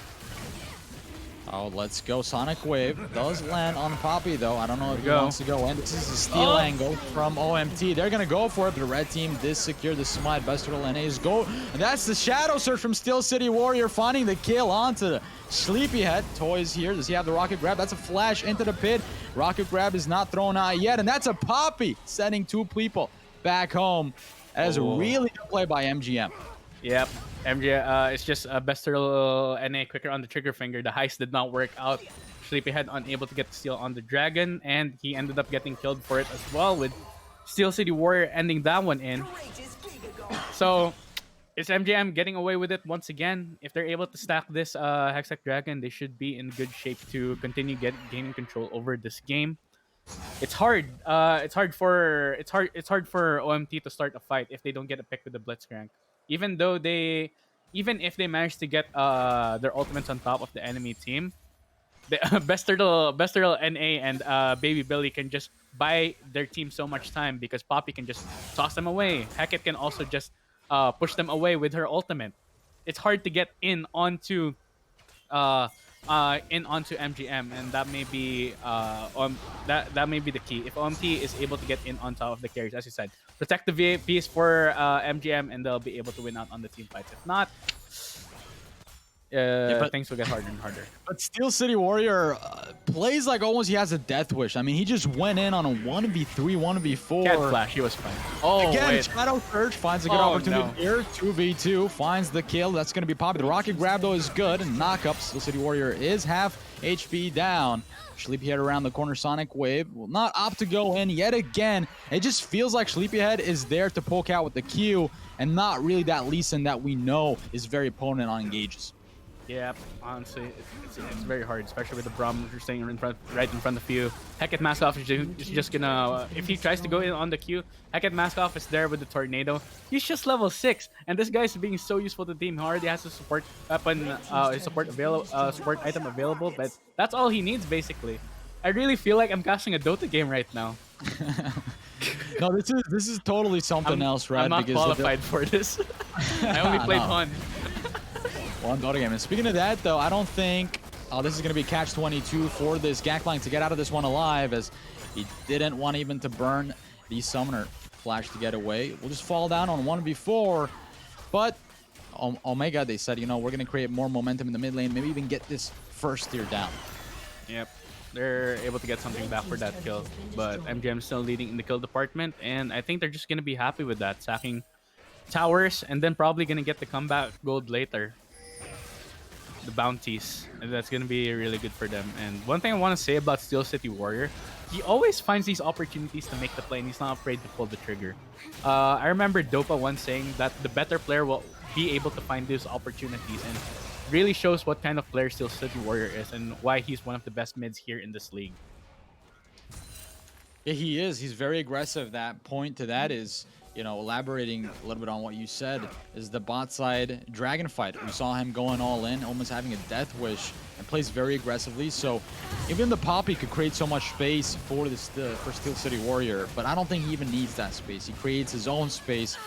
Oh, let's go. Sonic Wave does land on Poppy, though. I don't know if he wants to go in. This is a steal angle from OMT. They're going to go for it, but the red team did secure the smite. Bester NA's go. And that's the Shadow Surge from Steel City Warrior, finding the kill onto the Sleepyhead. Toys here. Does he have the rocket grab? That's a flash into the pit. Rocket grab is not thrown out yet, and that's a Poppy sending two people back home. That is a really good play by MGM. Yep. MJ, it's just Bester NA quicker on the trigger finger. The heist did not work out. Sleepyhead unable to get the steal on the dragon, and he ended up getting killed for it as well, with Steel City Warrior ending that one in. So it's MGM getting away with it once again. If they're able to stack this Hextech Dragon, they should be in good shape to continue gaining control over this game. It's hard. It's hard for OMT to start a fight if they don't get a pick with the Blitzcrank. Even if they manage to get their ultimates on top of the enemy team, Bester NA and Baby Billy can just buy their team so much time because Poppy can just toss them away. Hecate can also just push them away with her ultimate. It's hard to get uh, in onto MGM, and that may be that may be the key. If OMT is able to get in on top of the carries, as you said, protect the VAPs for MGM, and they'll be able to win out on the team fights. If not, Yeah, but things will get harder and harder. Steel City Warrior plays like almost he has a death wish. I mean, he just went in on a 1v3, 1v4. Cat Flash, he was fine. Oh, Again, wait. Shadow Surge finds a good Oh, opportunity no. here. 2v2 finds the kill. That's going to be Poppy. The rocket grab, though, is good. And knockup. Steel City Warrior is half HP down. Sleepyhead around the corner. Sonic Wave will not opt to go in yet again. It just feels like Sleepyhead is there to poke out with the Q and not really that Lee Sin that we know is very potent on engages. Yeah, honestly, it's very hard, especially with the Braum staying right in front of you. Hecate Maskoff is just gonna, if he tries to go in on the Q, Hecate Maskoff is there with the Tornado. He's just level 6, and this guy's being so useful to the team. He already has a support weapon, support item available, but that's all he needs basically. I really feel like I'm casting a Dota game right now. No, this is totally something else, right? I'm not because qualified for this. I only played No. one. One Dota game. And speaking of that, though, I don't think this is going to be catch 22 for this Gangplank to get out of this one alive, as he didn't want even to burn the Summoner Flash to get away. We'll just fall down on 1v4, but Omega, they said, you know, we're going to create more momentum in the mid lane, maybe even get this first tier down. Yep. They're able to get something back for that kill, but MGM is still leading in the kill department, and I think they're just going to be happy with that, sacking towers, and then probably going to get the comeback gold later. The bounties, and that's going to be really good for them. And one thing I want to say about Steel City Warrior, he always finds these opportunities to make the play, and he's not afraid to pull the trigger. I remember Dopa once saying that the better player will be able to find these opportunities, and really shows what kind of player Steel City Warrior is and why he's one of the best mids here in this league. Yeah, he is. He's very aggressive. That point to that is, you know, elaborating a little bit on what you said, is the bot side dragon fight. We saw him going all in, almost having a death wish, and plays very aggressively. So even the Poppy could create so much space for for Steel City Warrior, but I don't think he even needs that space. He creates his own space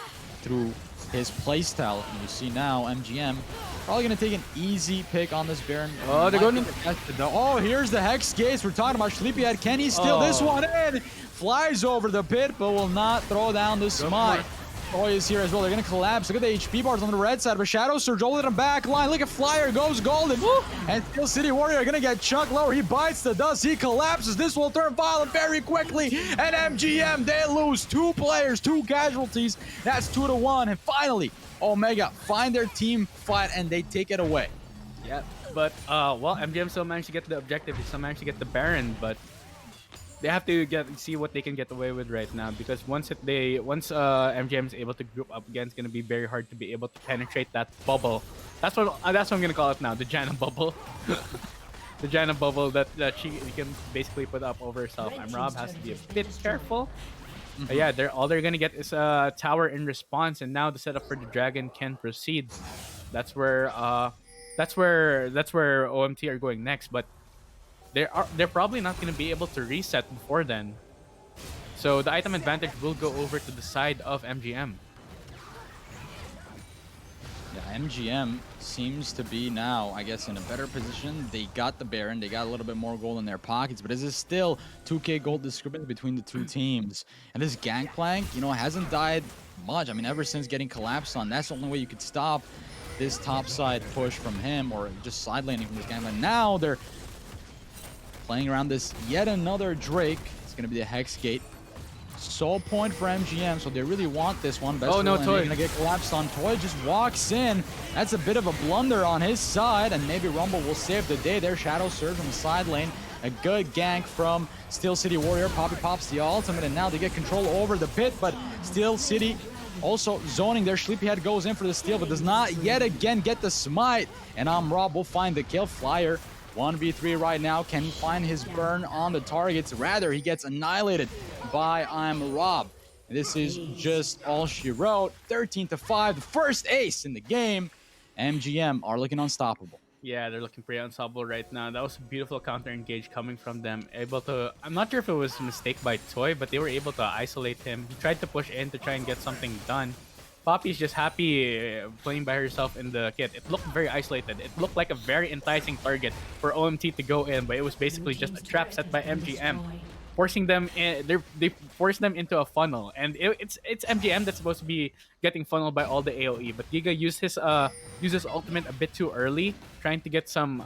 through his playstyle. And you see now MGM probably going to take an easy pick on this Baron. Oh, they're going Oh, here's the Hex Gaze. We're talking about Sleepyhead. Can he steal this one in? Flies over the pit, but will not throw down the smite. Toy is here as well. They're going to collapse. Look at the HP bars on the red side, but Shadow Surge over the back line. Look at Flyer goes golden. And Steel City Warrior are going to get chunked lower. He bites the dust. He collapses. This will turn violent very quickly. And MGM, they lose 2 players, 2 casualties. That's 2-1. And finally, Omega find their team fight, and they take it away. Yeah, but well, MGM still managed to get the objective. They still managed to get the Baron, but they have to see what they can get away with right now, because once MGM is able to group up again, it's gonna be very hard to be able to penetrate that bubble. That's what I'm gonna call it now, the Janna bubble. The Janna bubble that she can basically put up over herself. And Rob has to be a bit careful. But yeah, all they're gonna get is a tower in response, and now the setup for the dragon can proceed. That's where OMT are going next, but they're probably not gonna be able to reset before then. So the item advantage will go over to the side of MGM. Yeah, MGM seems to be now, I guess, in a better position. They got the Baron. They got a little bit more gold in their pockets, but this is still 2K gold discrepancy between the two teams. And this Gangplank, you know, hasn't died much. I mean, ever since getting collapsed on, that's the only way you could stop this top side push from him, or just side laning from this Gangplank. Now they're playing around this yet another Drake. It's going to be the Hex Gate. Soul point for MGM, so they really want this one. Best Oh, no, Toy. gonna get collapsed on. Toy just walks in. That's a bit of a blunder on his side, and maybe Rumble will save the day there. Shadow Surge on the side lane. A good gank from Steel City Warrior. Poppy pops the ultimate, and now they get control over the pit, but Steel City also zoning there. Sleepyhead goes in for the steal, but does not yet again get the smite. And Rob will find the kill. Flyer 1v3 right now. Can he find his burn on the targets? Rather, he gets annihilated by Rob. This is just all she wrote. 13-5, the first ace in the game. MGM are looking unstoppable. Yeah, they're looking pretty unstoppable right now. That was a beautiful counter engage coming from them. Able to, I'm not sure if it was a mistake by Toy, but they were able to isolate him. He tried to push in to try and get something done. Poppy's just happy playing by herself in the kit. It looked very isolated. It looked like a very enticing target for OMT to go in, but it was basically just a trap set by MGM, forcing them in. They forced them into a funnel, and it's MGM that's supposed to be getting funneled by all the AOE. But Giga used his ultimate a bit too early, trying to get some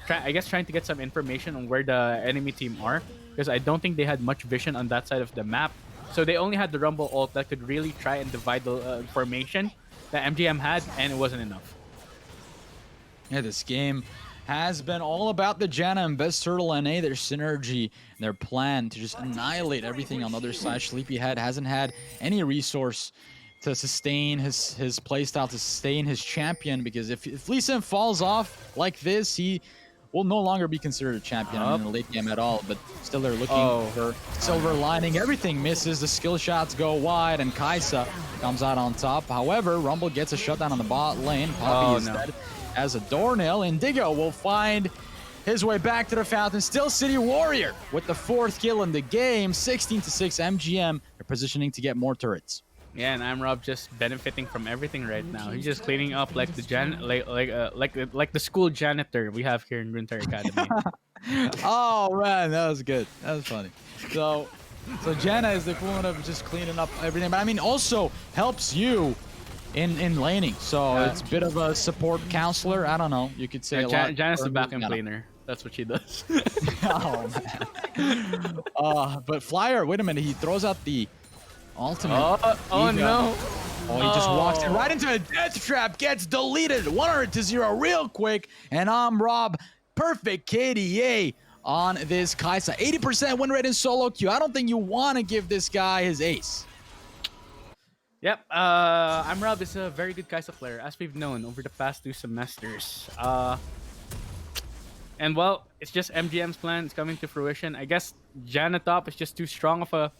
trying to get some information on where the enemy team are, because I don't think they had much vision on that side of the map. So they only had the Rumble ult that could really try and divide the formation that MGM had, and it wasn't enough. Yeah, this game has been all about the Janna and Best Turtle NA, their synergy, and their plan to just annihilate everything on the other side. Sleepyhead hasn't had any resource to sustain his playstyle, to sustain his champion, because if Lee Sin falls off like this, he will no longer be considered a champion in the late game at all. But still, they're looking for silver lining. Everything misses. The skill shots go wide, and Kaisa comes out on top. However, Rumble gets a shutdown on the bot lane. Poppy is dead as a doornail. Indigo will find his way back to the fountain. Still City Warrior with the 4th kill in the game. 16-6 MGM. They're positioning to get more turrets. Yeah, and I'm Rob just benefiting from everything right now. He's just cleaning up like the like the school janitor we have here in Runeterra Academy. Oh man, that was good. That was funny. So Janna is the equivalent of just cleaning up everything, but I mean also helps you in laning. So it's a bit of a support counselor. I don't know. You could say a lot. Janna's the back end cleaner. That's what she does. Oh man. But Flyer, wait a minute. He throws out the ultimate. Oh no. Oh, he just walks in right into a death trap, gets deleted 100-0 real quick, and I'm Rob. Perfect KDA on this Kaisa. 80% win rate in solo queue. I don't think you want to give this guy his ace. Yep, I'm Rob is a very good Kaisa player, as we've known over the past 2 semesters. And well, it's just MGM's plan. It's coming to fruition. I guess Janna top is just too strong of a...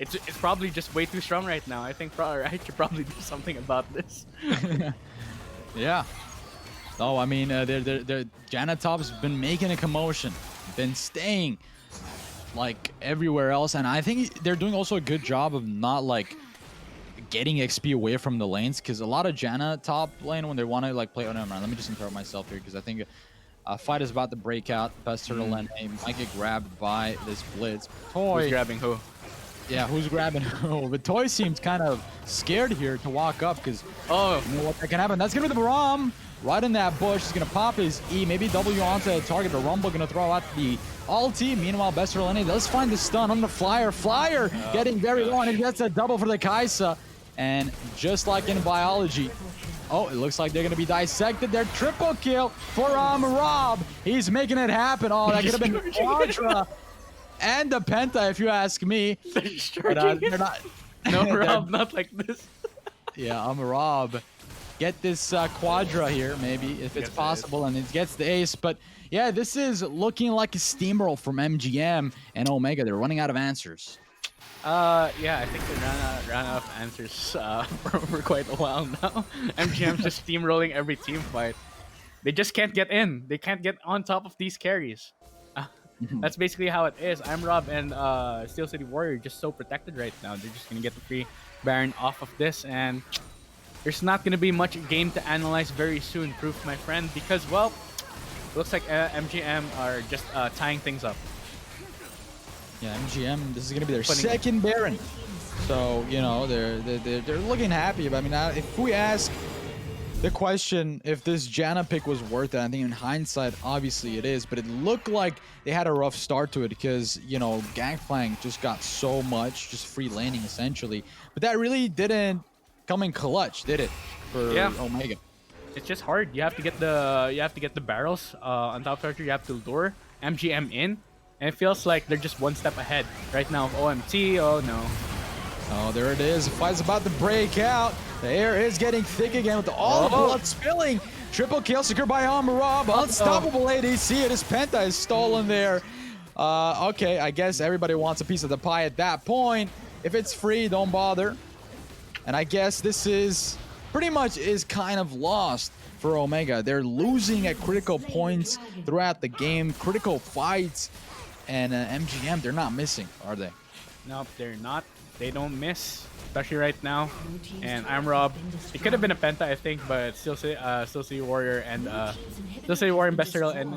It's probably just way too strong right now. I think I should probably do something about this. Yeah. Oh, I mean, Janna top's been making a commotion, been staying like everywhere else, and I think they're doing also a good job of not like getting XP away from the lanes, because a lot of Janna top lane when they want to like play. Oh no, man, let me just interrupt myself here because I think a fight is about to break out. Best Turtle lane might get grabbed by this Blitz. Toy. Who's grabbing who? Yeah, who's grabbing who? But Toy seems kind of scared here to walk up because you know what that can happen. That's gonna be the Baram right in that bush. He's gonna pop his E, maybe W onto the target, but Rumble gonna throw out the ulti. Meanwhile, Best Turtle NA does find the stun on the Flyer. Flyer getting very low, and it gets a double for the Kaisa. And just like in biology, oh, it looks like they're going to be dissected. They're triple kill for Rob. He's making it happen. Oh, that could have been Quadra and the Penta, if you ask me. But, they're not. No, Rob, not like this. Yeah, Rob. Get this Quadra here, maybe, if it's possible, and it gets the ace. But yeah, this is looking like a steamroll from MGM and Omega. They're running out of answers. Yeah, I think they ran out of answers for quite a while now. MGM's just steamrolling every team fight. They just can't get in. They can't get on top of these carries. That's basically how it is. I'm Rob and Steel City Warrior just so protected right now. They're just gonna get the free Baron off of this, and there's not gonna be much game to analyze very soon, Proof, my friend, because well, it looks like MGM are just tying things up. Yeah, MGM, this is going to be their second Baron. So, you know, they're looking happy. But I mean, if we ask the question if this Janna pick was worth it, I think in hindsight, obviously it is. But it looked like they had a rough start to it because, you know, Gangplank just got so much, just free laning essentially. But that really didn't come in clutch, did it, for Omega? It's just hard. You have to get the barrels on top charger. You have to lure MGM in. And it feels like they're just one step ahead right now of OMT. Oh no. Oh, there it is. The fight's about to break out. The air is getting thick again with all the blood spilling. Triple kill secured by Rob. Unstoppable ADC. His Penta is stolen there. Okay, I guess everybody wants a piece of the pie at that point. If it's free, don't bother. And I guess this is pretty much kind of lost for Omega. They're losing at critical points throughout the game, critical fights, and MGM, they're not missing, are they? Nope, they're not. They don't miss, especially right now. And I'm Rob. It could have been a penta, I think, but still City Warrior and still City Warrior and Bestial and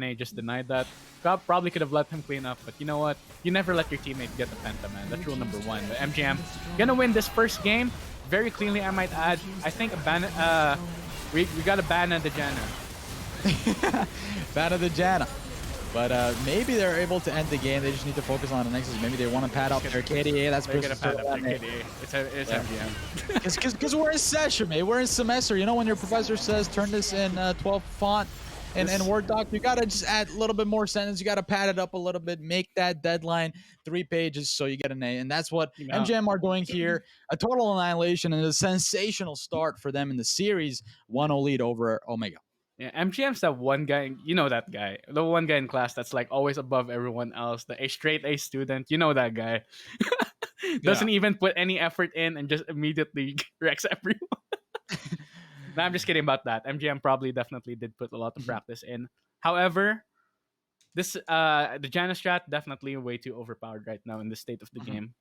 NA just denied that. Probably could have let him clean up, but you know what? You never let your teammate get the penta, man. That's rule number one. But MGM gonna win this first game very cleanly, I might add. I think a ban. We got a ban on the Janna. Ban of the Janna. But maybe they're able to end the game. They just need to focus on the Nexus. Maybe they want to pad up their KDA. That's They're gonna pad up their KDA. It's Yeah. MGM. Because we're in session, mate. We're in semester. You know, when your professor says turn this in 12 font and Word doc, you got to just add a little bit more sentence. You got to pad it up a little bit. Make that deadline 3 pages so you get an A. And that's what MGM are doing here. A total annihilation and a sensational start for them in the series. 1-0 lead over Omega. Yeah, MGM's that one guy, you know that guy. The one guy in class that's like always above everyone else. The straight A student, you know that guy. Doesn't even put any effort in and just immediately wrecks everyone. No, I'm just kidding about that. MGM probably definitely did put a lot of practice in. However, this the Janus strat definitely way too overpowered right now in the state of the game.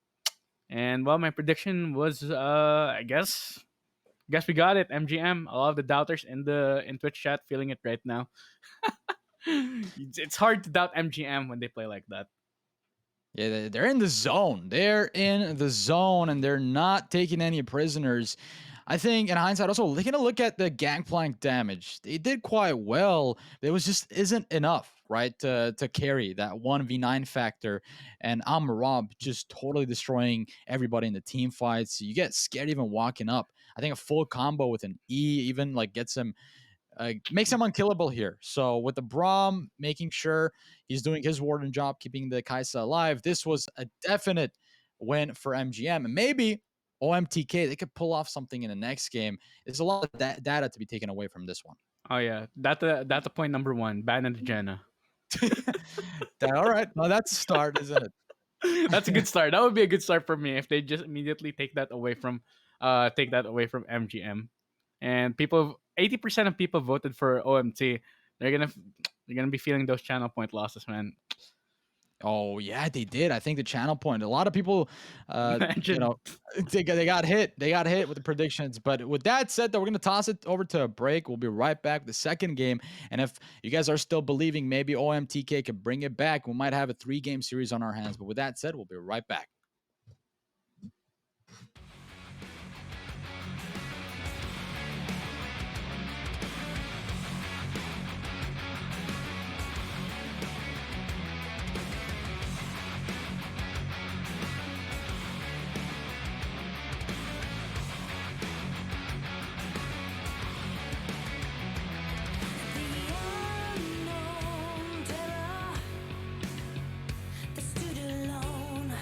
And well, my prediction was I guess we got it. MGM. A lot of the doubters in Twitch chat feeling it right now. It's hard to doubt MGM when they play like that. Yeah, they're in the zone. They're in the zone, and they're not taking any prisoners. I think, in hindsight, also, they're going to look at the gangplank damage. They did quite well. But it was just isn't enough, right, to carry that 1v9 factor. And I'm Rob just totally destroying everybody in the team fights. You get scared even walking up. I think a full combo with an E even like gets him makes him unkillable here. So with the Braum making sure he's doing his warden job, keeping the Kaisa alive, this was a definite win for MGM. And maybe OMTK, they could pull off something in the next game. There's a lot of data to be taken away from this one. Oh yeah, that's point number one. Ban and Jenna. All right, well that's a start, isn't it? That's a good start. That would be a good start for me if they just immediately take that away from MGM. And 80% of people voted for OMT. They're gonna be feeling those channel point losses, man. Oh yeah, they did. I think the channel point. A lot of people, Imagine. you know, they got hit. They got hit with the predictions. But with that said, though, we're gonna toss it over to a break. We'll be right back with the second game. And if you guys are still believing maybe OMTK could bring it back, we might have a 3-game series on our hands. But with that said, we'll be right back. The unknown terror that stood alone.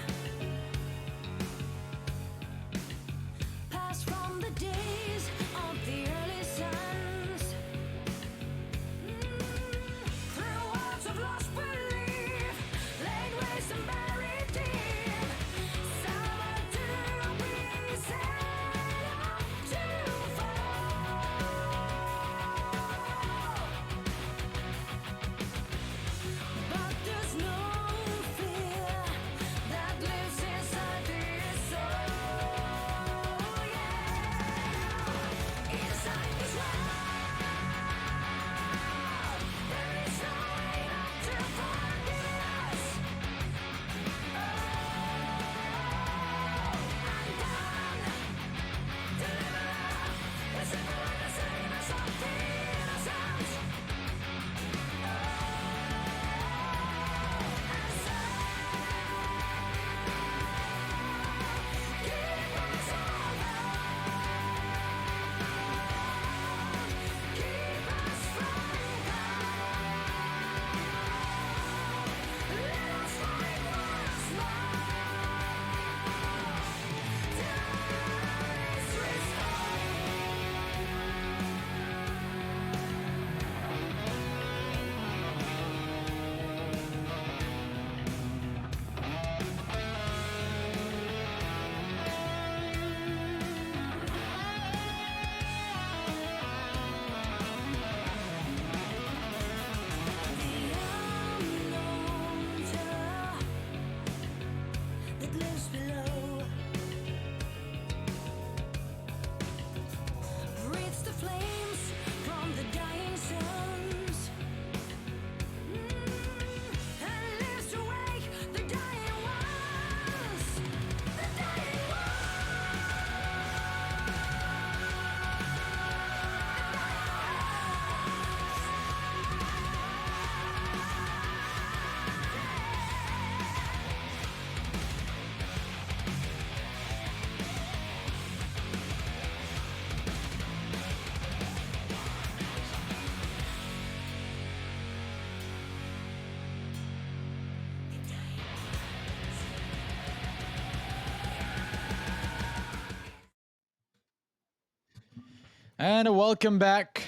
And welcome back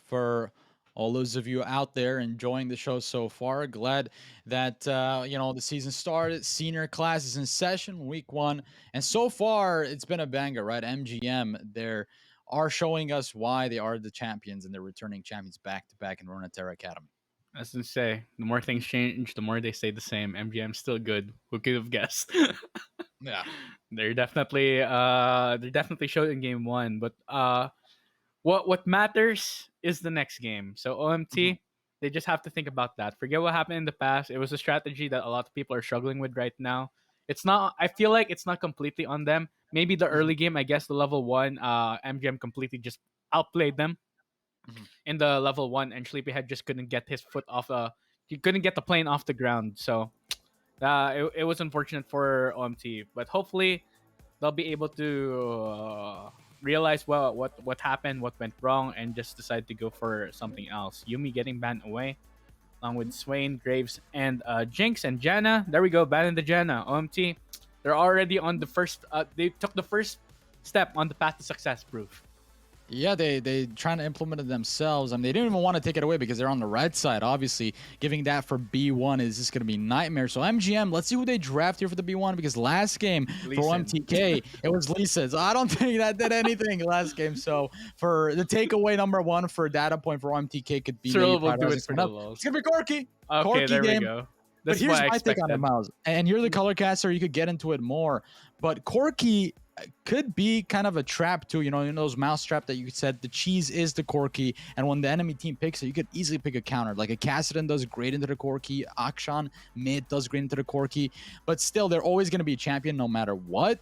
for all those of you out there enjoying the show so far. Glad that the season started. Senior class is in session, week one, and so far it's been a banger, right? MGM they are showing us why they are the champions and they're returning champions back to back in Runeterra Academy. As to say, the more things change, the more they stay the same. MGM's still good. Who could have guessed? Yeah. they're definitely showed in game one, but what matters is the next game. So Mhm. OMT, they just have to think about that. Forget what happened in the past. It was a strategy that a lot of people are struggling with right now. It's not. I feel like it's not completely on them. Maybe the Mhm. early game, I guess the level one, MGM completely just outplayed them Mhm. in the level one, and Sleepyhead just couldn't get his foot off. He couldn't get the plane off the ground. So it was unfortunate for OMT, but hopefully they'll be able to realize what happened, what went wrong, and just decide to go for something else. Yumi getting banned away, along with Swain, Graves, and Jinx and Janna. There we go, banning the Janna. OMT, they're already on the first. They took the first step on the path to success. Proof. Yeah, they trying to implement it themselves. I mean, they didn't even want to take it away because they're on the red side. Obviously, giving that for B1 is just going to be nightmare. So MGM, let's see who they draft here for the B1 because last game Lee for Sin. OMTK, it was Lisa. So I don't think that did anything last game. So for the takeaway number one for data point for OMTK could be maybe Cyril will do prioritizing it for someone the else. lulls. It's going to be Corky. Okay, Corky there we game. go. But That's here's what I my take on it, expected. Miles. And you're the color caster, you could get into it more. But Corky could be kind of a trap too. Those mouse trap that you said the cheese is the Corky, and when the enemy team picks it, you could easily pick a counter. Like a Cassidon does great into the Corky, Akshan mid does great into the Corky, but still they're always going to be a champion no matter what.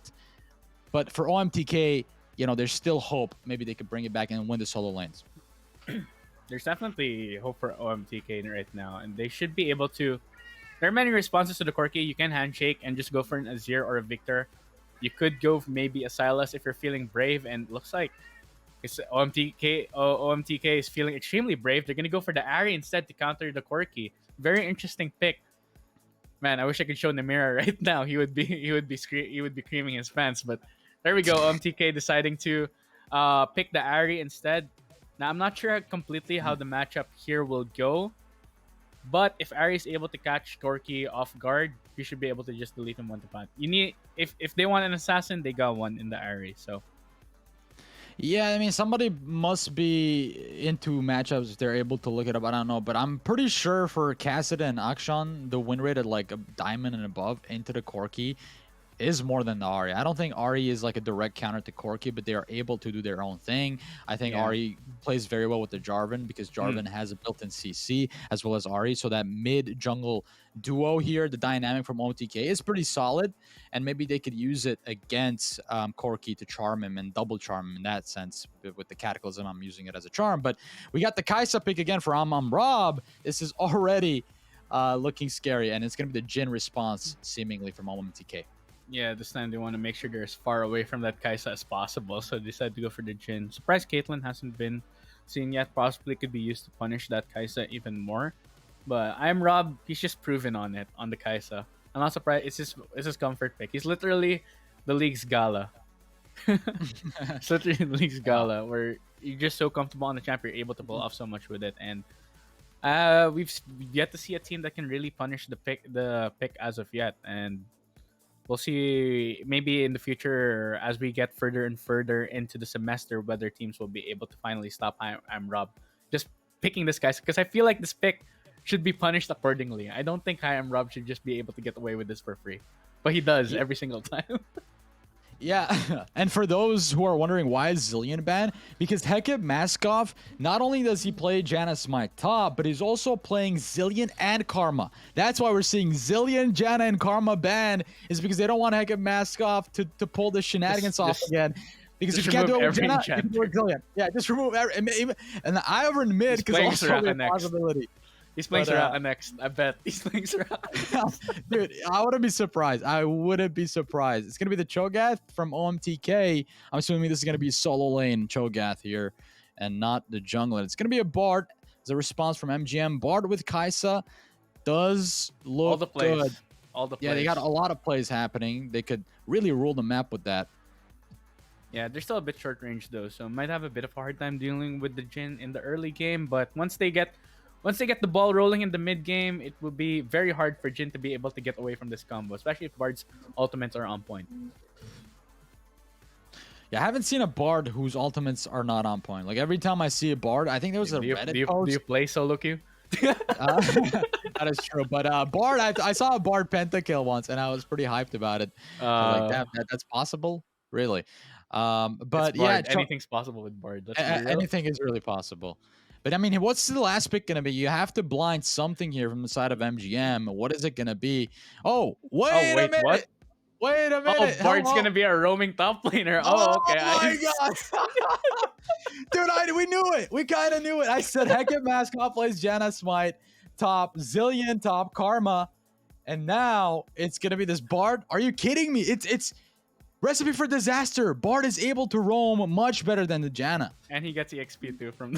But for OMTK, there's still hope. Maybe they could bring it back and win the solo lanes. There's definitely hope for OMTK right now, and they should be able to. There are many responses to the Corki. You can handshake and just go for an Azir or a Victor. You could go for maybe a Silas if you're feeling brave, and looks like it's OMTK is feeling extremely brave. They're gonna go for the Ari instead to counter the Corki. Very interesting pick. Man, I wish I could show Namira right now. He would be creaming his pants. But there we go. OMTK deciding to pick the Ari instead. Now I'm not sure completely how the matchup here will go, but if Ari is able to catch Corki off guard, you should be able to just delete him one to one. You need if they want an assassin, they got one in the Ari. So Yeah, I mean, somebody must be into matchups if they're able to look it up. I don't know, but I'm pretty sure for Cassidy and Akshan, the win rate at like a diamond and above into the Corki is more than the Ari. I don't think Ari is like a direct counter to Corki, but they are able to do their own thing. I think yeah. Ari plays very well with the Jarvan because Jarvan has a built-in CC as well as Ari. So that mid jungle duo here, the dynamic from OTK is pretty solid, and maybe they could use it against Corki to charm him and double charm him in that sense. With the Cataclysm, I'm using it as a charm. But we got the Kaisa pick again for Rob. This is already looking scary, and it's going to be the Jin response seemingly from OMTK. Yeah, this time they want to make sure they're as far away from that Kaisa as possible, so they decided to go for the Jin. Surprised Caitlyn hasn't been seen yet. Possibly could be used to punish that Kaisa even more. But I'm Rob. He's just proven on it on the Kaisa. I'm not surprised. It's his comfort pick. He's literally the league's gala. It's literally the league's Yeah. gala, where you're just so comfortable on the champ, you're able to pull off so much with it. And we've yet to see a team that can really punish the pick as of yet. And we'll see maybe in the future as we get further and further into the semester whether teams will be able to finally stop I'm Rob just picking this guy, because I feel like this pick should be punished accordingly. I don't think I am Rob should just be able to get away with this for free, but he does every single time. Yeah, and for those who are wondering why is Zillion banned, because Hekib Maskov, not only does he play Janna Smite top, but he's also playing Zillion and Karma. That's why we're seeing Zillion, Janna, and Karma banned, is because they don't want Hekib Maskov to pull the shenanigans off again. Because if just you can't do it remove with every Janna, you can do it with Zillion. Yeah, just remove every, and the Ivor in mid He's because playing also Soraka a next. possibility. He's playing But, Soraka next. I bet he's playing Soraka. Dude, I wouldn't be surprised. I wouldn't be surprised. It's gonna be the Cho'Gath from OMTK. I'm assuming this is gonna be solo lane Cho'Gath here, and not the jungler. It's gonna be a Bard. As a response from MGM, Bard with Kaisa does look All the plays. good. All the plays. Yeah, they got a lot of plays happening. They could really rule the map with that. Yeah, they're still a bit short range though, so might have a bit of a hard time dealing with the Jin in the early game. But once they get the ball rolling in the mid game, it will be very hard for Jin to be able to get away from this combo, especially if Bard's ultimates are on point. Yeah, I haven't seen a Bard whose ultimates are not on point. Like every time I see a Bard, I think there was a Do you Reddit do you, do you post. play solo queue? Uh, that is true. But Bard, I saw a Bard pentakill once, and I was pretty hyped about it. So like uh, that's possible, really. it's But yeah, Bard. Anything's possible with Bard. Let's be real. anything is really possible. But I mean, what's the last pick gonna be? You have to blind something here from the side of MGM. What is it gonna be? Oh, Oh wait a wait, what? minute! Wait a Oh, minute! Bard's Hello! gonna be a roaming top laner. Oh, Oh okay. my god! Dude, we knew it. We kind of knew it. I said Hecate Mascot plays Janna Smite, top Zillion, top Karma, and now it's gonna be this Bard. Are you kidding me? It's recipe for disaster. Bard is able to roam much better than the Janna. And he gets EXP too from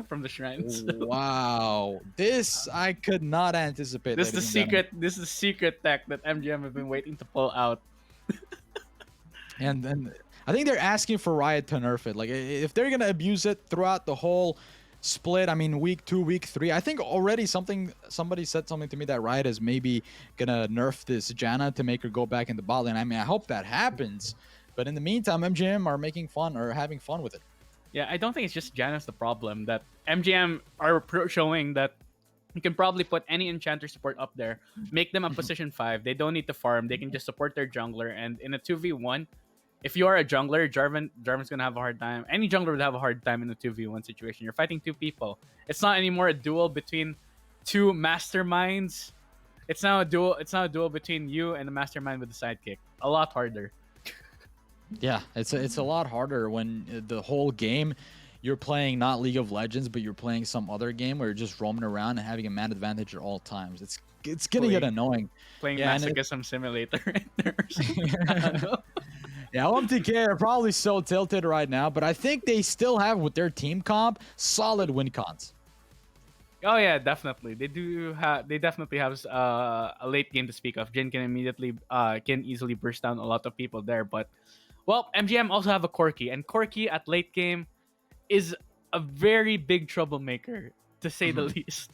from the shrines. Wow, this I could not anticipate. This is the ladies and gentlemen. secret. This is the secret tech that MGM have been waiting to pull out. And I think they're asking for Riot to nerf it. Like if they're gonna abuse it throughout the whole split, I mean week 2, week 3, I think already somebody said something to me that Riot is maybe gonna nerf this Janna to make her go back in the bot lane. I mean I hope that happens, but in the meantime MGM are making fun or having fun with it. Yeah, I don't think it's just Janus the problem. That MGM are showing that you can probably put any enchanter support up there, make them a position 5. They don't need to farm. They can just support their jungler. And in a 2v1, if you are a jungler, Jarvan's gonna have a hard time. Any jungler would have a hard time in a 2v1 situation. You're fighting two people. It's not anymore a duel between two masterminds. It's now a duel. It's now a duel between you and the mastermind with the sidekick. A lot harder. Yeah, it's a lot harder when the whole game you're playing not League of Legends, but you're playing some other game where you're just roaming around and having a man advantage at all times. It's gonna get annoying. Playing Yeah, and masochism simulator right there. Or something. I don't know. Yeah, OMTK are probably so tilted right now, but I think they still have with their team comp solid win cons. Oh yeah, definitely. They definitely have a late game to speak of. Jin can easily burst down a lot of people there. But well, MGM also have a Corki, and Corki at late game is a very big troublemaker to say the least.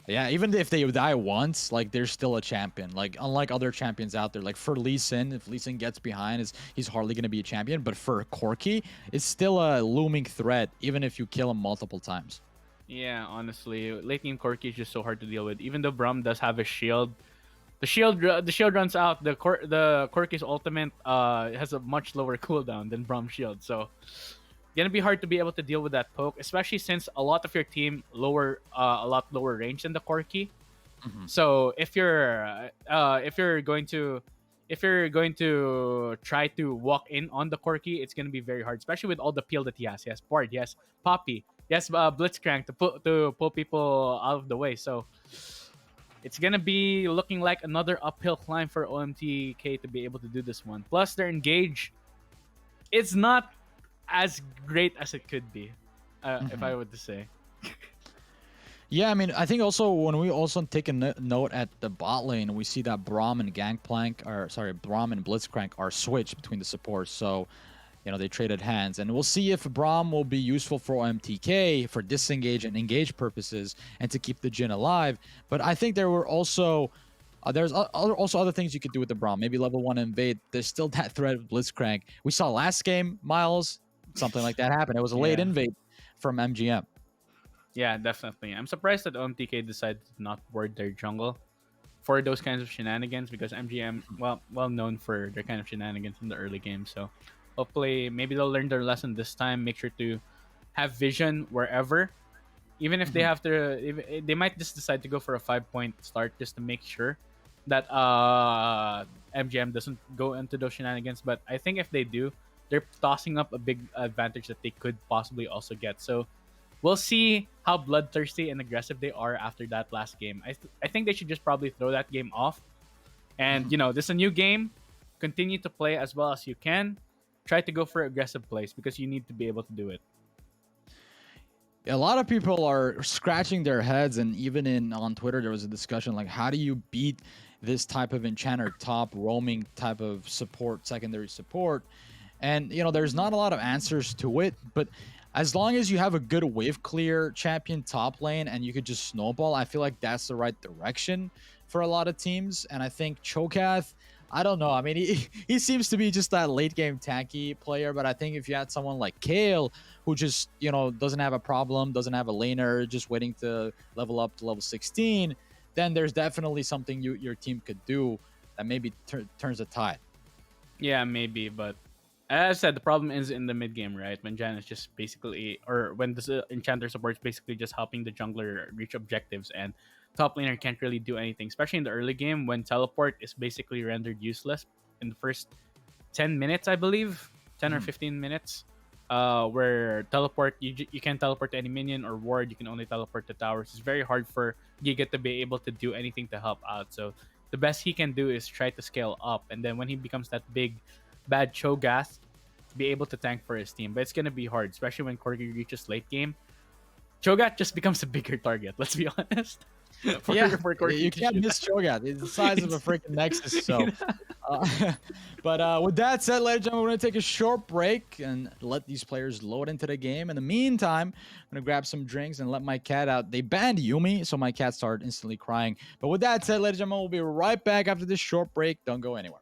Yeah, even if they die once, like they're still a champion. Like unlike other champions out there, like for Lee Sin, if Lee Sin gets behind, he's hardly gonna be a champion. But for Corki, it's still a looming threat, even if you kill him multiple times. Yeah, honestly, late game Corki is just so hard to deal with. Even though Braum does have a shield, the shield runs out. The Corki's ultimate has a much lower cooldown than Braum's shield, so gonna be hard to be able to deal with that poke, especially since a lot of your team a lot lower range than the Corki. So if you're going to try to walk in on the Corki, it's gonna be very hard, especially with all the peel that he has. He has Bard, he has Poppy, he has Blitzcrank to pull people out of the way. So it's gonna be looking like another uphill climb for OMTK to be able to do this one. Plus, their engage, it's not as great as it could be, if I would to say. Yeah, I mean, I think also when we also take a note at the bot lane, we see that Braum and Braum and Blitzcrank are switched between the supports. So, you know, they traded hands, and we'll see if Braum will be useful for MTK for disengage and engage purposes and to keep the Jhin alive. But I think there were also there's also other things you could do with the Braum. Maybe level 1 invade. There's still that threat of Blitzcrank. We saw last game, Miles, something like that happen. It was a late Yeah. invade from MGM. Yeah, definitely. I'm surprised that OMTK decided to not board their jungle for those kinds of shenanigans, because MGM, well known for their kind of shenanigans in the early game. So hopefully maybe they'll learn their lesson this time. Make sure to have vision wherever, even if they have to. If, they might just decide to go for a 5-point start just to make sure that MGM doesn't go into those shenanigans. But I think if they do, they're tossing up a big advantage that they could possibly also get. So we'll see how bloodthirsty and aggressive they are after that last game. I think they should just probably throw that game off. And, this is a new game. Continue to play as well as you can. Try to go for aggressive plays because you need to be able to do it. A lot of people are scratching their heads, and even on Twitter there was a discussion like, how do you beat this type of enchanter top roaming type of support, secondary support? And there's not a lot of answers to it, but as long as you have a good wave clear champion top lane and you could just snowball, I feel like that's the right direction for a lot of teams. And I think Cho'Gath, I don't know. I mean, he seems to be just that late game tanky player, but I think if you had someone like Kale who just, doesn't have a problem, doesn't have a laner, just waiting to level up to level 16, then there's definitely something your team could do that maybe turns a tide. Yeah, maybe, but as I said, the problem is in the mid game, right? When Jan is just basically, or when the enchanter supports basically just helping the jungler reach objectives, and top laner can't really do anything, especially in the early game when teleport is basically rendered useless in the first 10 minutes, I believe, 10 or Mhm. 15 minutes. Where teleport, you can't teleport to any minion or ward, you can only teleport to towers. It's very hard for Giga to be able to do anything to help out. So the best he can do is try to scale up, and then when he becomes that big bad Cho'Gath, be able to tank for his team. But it's gonna be hard, especially when Corgi reaches late game. Cho'Gath just becomes a bigger target. Let's be honest. for Yeah, for Corgi you to can't shoot. miss Cho'Gath. It's the size of a It's- freaking Nexus. So, but with that said, ladies and gentlemen, we're gonna take a short break and let these players load into the game. In the meantime, I'm gonna grab some drinks and let my cat out. They banned Yumi, so my cat started instantly crying. But with that said, ladies and gentlemen, we'll be right back after this short break. Don't go anywhere.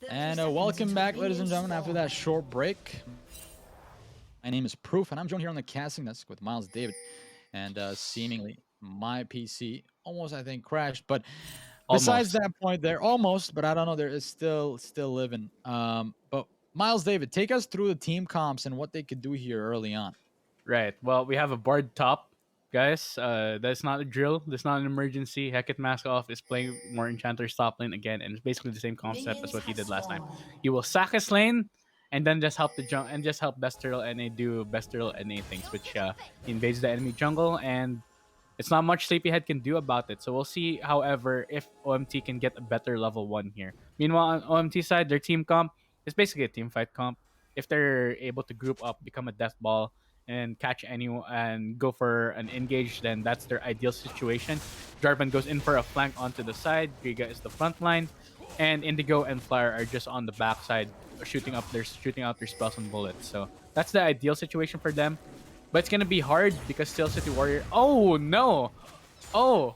And welcome back, ladies and gentlemen, after that short break. My name is Proof, and I'm joined here on the casting desk with Miles David. And seemingly, my PC almost, I think, crashed. But besides Almost. that point, there almost, but I don't know, there is still living. But Miles David, take us through the team comps and what they could do here early on. Right. Well, we have a Bard top, guys. That's not a drill. That's not an emergency. Hecate Mask Off is playing more Enchanter's top lane again, and it's basically the same concept as what he did last time. You will sack his lane, and then just help the junk and just help Bestial NA do Bestial NA things, which invades the enemy jungle, and it's not much Sleepyhead can do about it. So we'll see, however, if OMT can get a better level 1 here. Meanwhile, on OMT side, their team comp is basically a team fight comp. If they're able to group up, become a death ball, and catch anyone and go for an engage, then that's their ideal situation. Jarvan goes in for a flank onto the side. Giga is the front line, and Indigo and Flyer are just on the backside, shooting out their spells and bullets. So that's the ideal situation for them. But it's gonna be hard because Steel City Warrior. Oh no! Oh,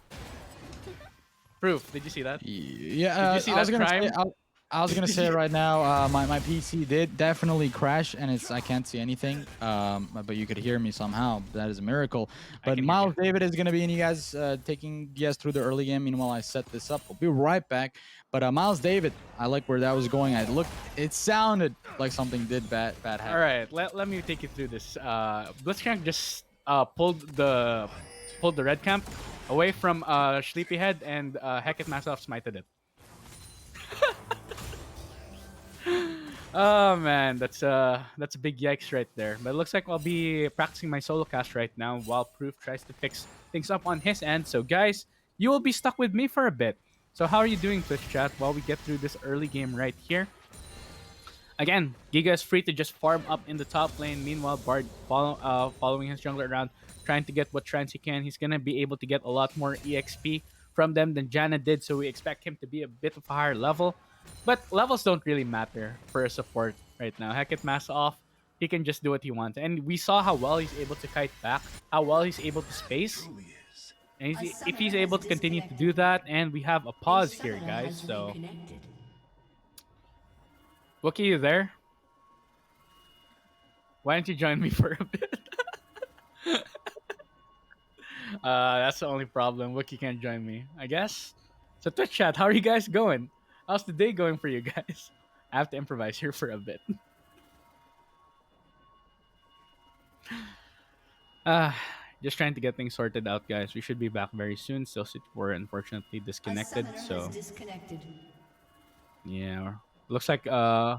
Proof. Did you see that? Yeah, Did you see I was that gonna crime? say, I was gonna Did say you- right now, my PC did definitely crash, and I can't see anything. But you could hear me somehow. That is a miracle. I But can hear you. Miles David is gonna be in you guys, taking you guys through the early game. Meanwhile, I set this up. We'll be right back. But Miles David, I like where that was going. It sounded like something did bad happen. All right, let me take you through this. Blitzcrank just pulled the red camp away from Sleepyhead, and Hecate Masoff smited it. Oh man, that's a big yikes right there. But it looks like I'll be practicing my solo cast right now while Proof tries to fix things up on his end. So guys, you will be stuck with me for a bit. So how are you doing, Twitch chat, while we get through this early game right here? Again, Giga is free to just farm up in the top lane. Meanwhile, Bard following his jungler around, trying to get what trans he can. He's gonna be able to get a lot more EXP from them than Janna did, so we expect him to be a bit of a higher level. But levels don't really matter for a support right now. Hecate Mask off, he can just do what he wants. And we saw how well he's able to kite back, how well he's able to space. And if he's able to continue to do that, and we have a pause here, guys. So, Wookie, you there? Why don't you join me for a bit? That's the only problem. Wookie can't join me, I guess. So Twitch chat, how are you guys going? How's the day going for you guys? I have to improvise here for a bit. Uh, just trying to get things sorted out, guys. We should be back very soon. Still, we're unfortunately disconnected. So yeah, looks like yeah.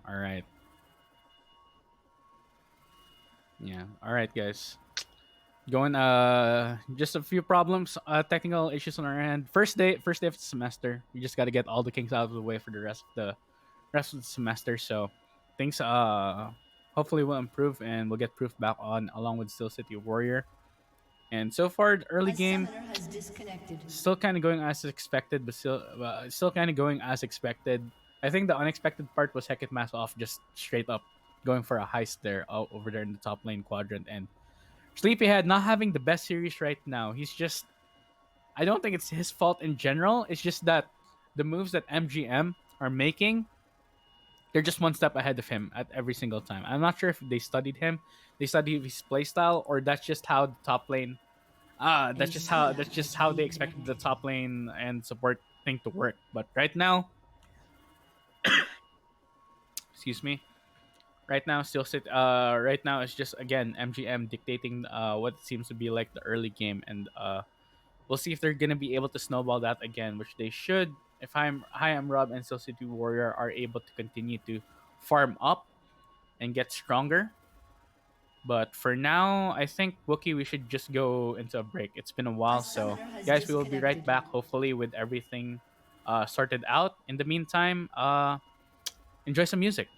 All right. Yeah. All right, guys. Going just a few problems, technical issues on our end. First day of the semester. We just got to get all the kinks out of the way for the rest of the semester. So things hopefully will improve, and we'll get Proof back on along with Steel City Warrior. And so far, the early game still kind of going as expected, but still kind of going as expected. I think the unexpected part was Hecate Mask off just straight up going for a heist there over there in the top lane quadrant, and Sleepyhead not having the best series right now. He's just, I don't think it's his fault in general. It's just that the moves that MGM are making, they're just one step ahead of him at every single time. I'm not sure if they studied him, they studied his playstyle, or that's just how the top lane. That's just how they expected the top lane and support thing to work. But right now, excuse me. Right now, right now it's just again MGM dictating what seems to be like the early game, and we'll see if they're gonna be able to snowball that again, which they should. If I'm Rob and Steel City Warrior are able to continue to farm up and get stronger. But for now, I think Wookie, we should just go into a break. It's been a while, so guys, we will be right back. Hopefully, with everything sorted out. In the meantime, enjoy some music.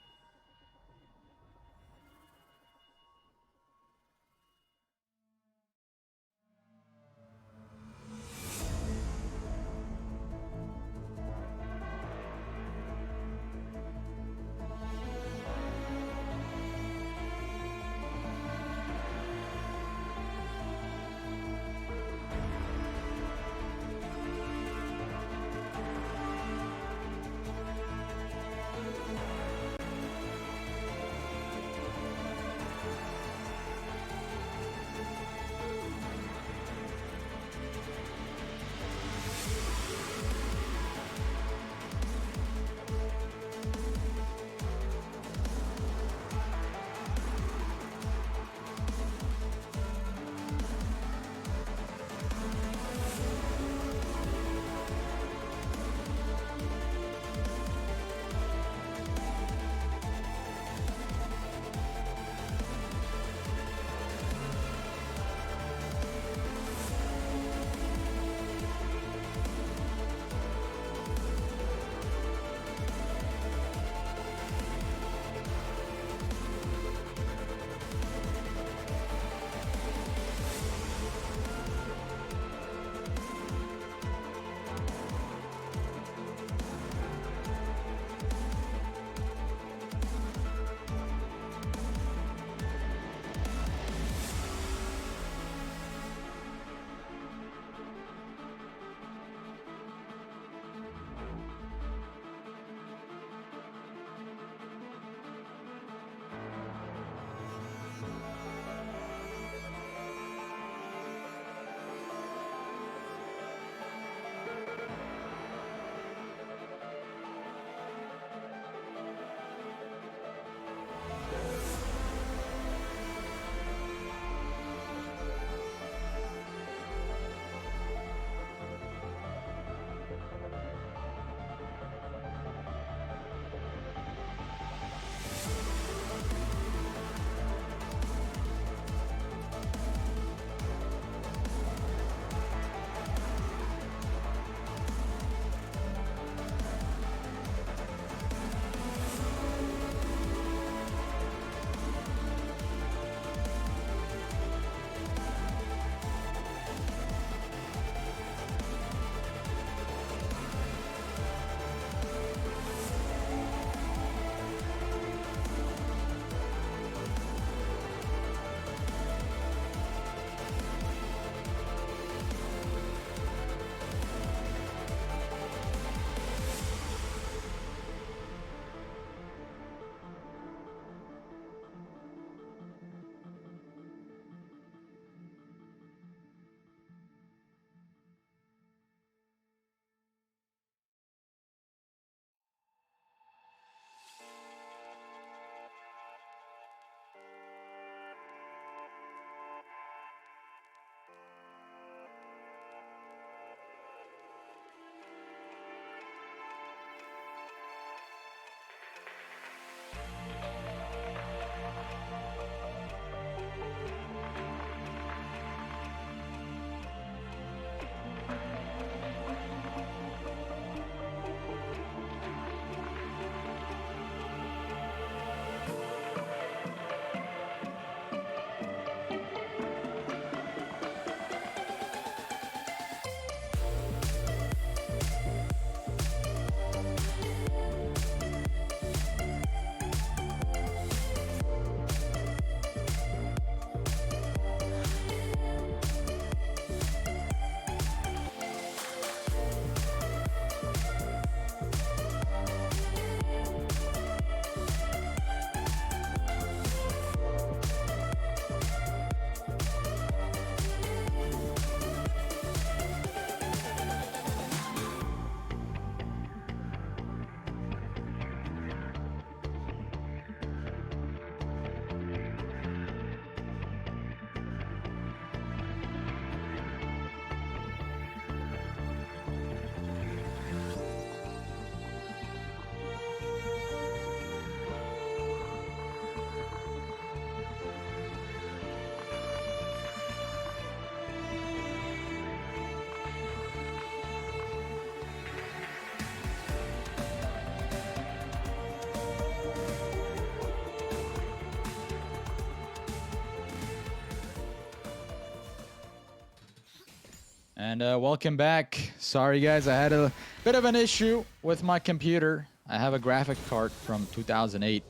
And welcome back. Sorry, guys, I had a bit of an issue with my computer. I have a graphic card from 2008.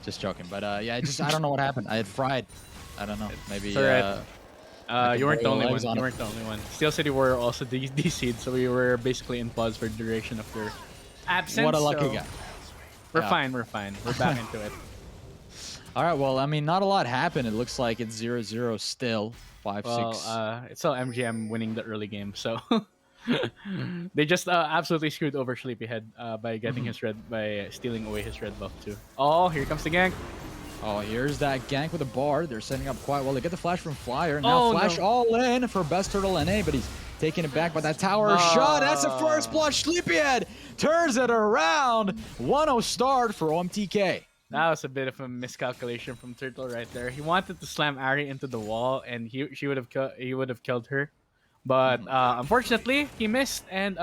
Just joking, but yeah, I don't know what happened. I had fried. I don't know. It's Maybe alright. I could You weren't bury the the only legs one. on You it. weren't the only one. Steel City were also DC'd, so we were basically in pause for the duration of your absence. What a lucky so guy. We're Yeah. fine. We're fine. We're back into it. All right, well, I mean, not a lot happened. It looks like it's 0-0 still. 5-6. Well, it's still MGM winning the early game, so they just absolutely screwed over Sleepyhead by getting his red by stealing away his red buff too. Oh, here comes the gank. Oh, here's that gank with a bar. They're setting up quite well. They get the flash from Flyer. Now Flash no. all in for Best Turtle NA, but he's taking it back by that tower shot. That's the first blush. Sleepyhead turns it around. 1-0 start for OMTK. That was a bit of a miscalculation from Turtle right there. He wanted to slam Ari into the wall, and he would have killed her, but unfortunately he missed, and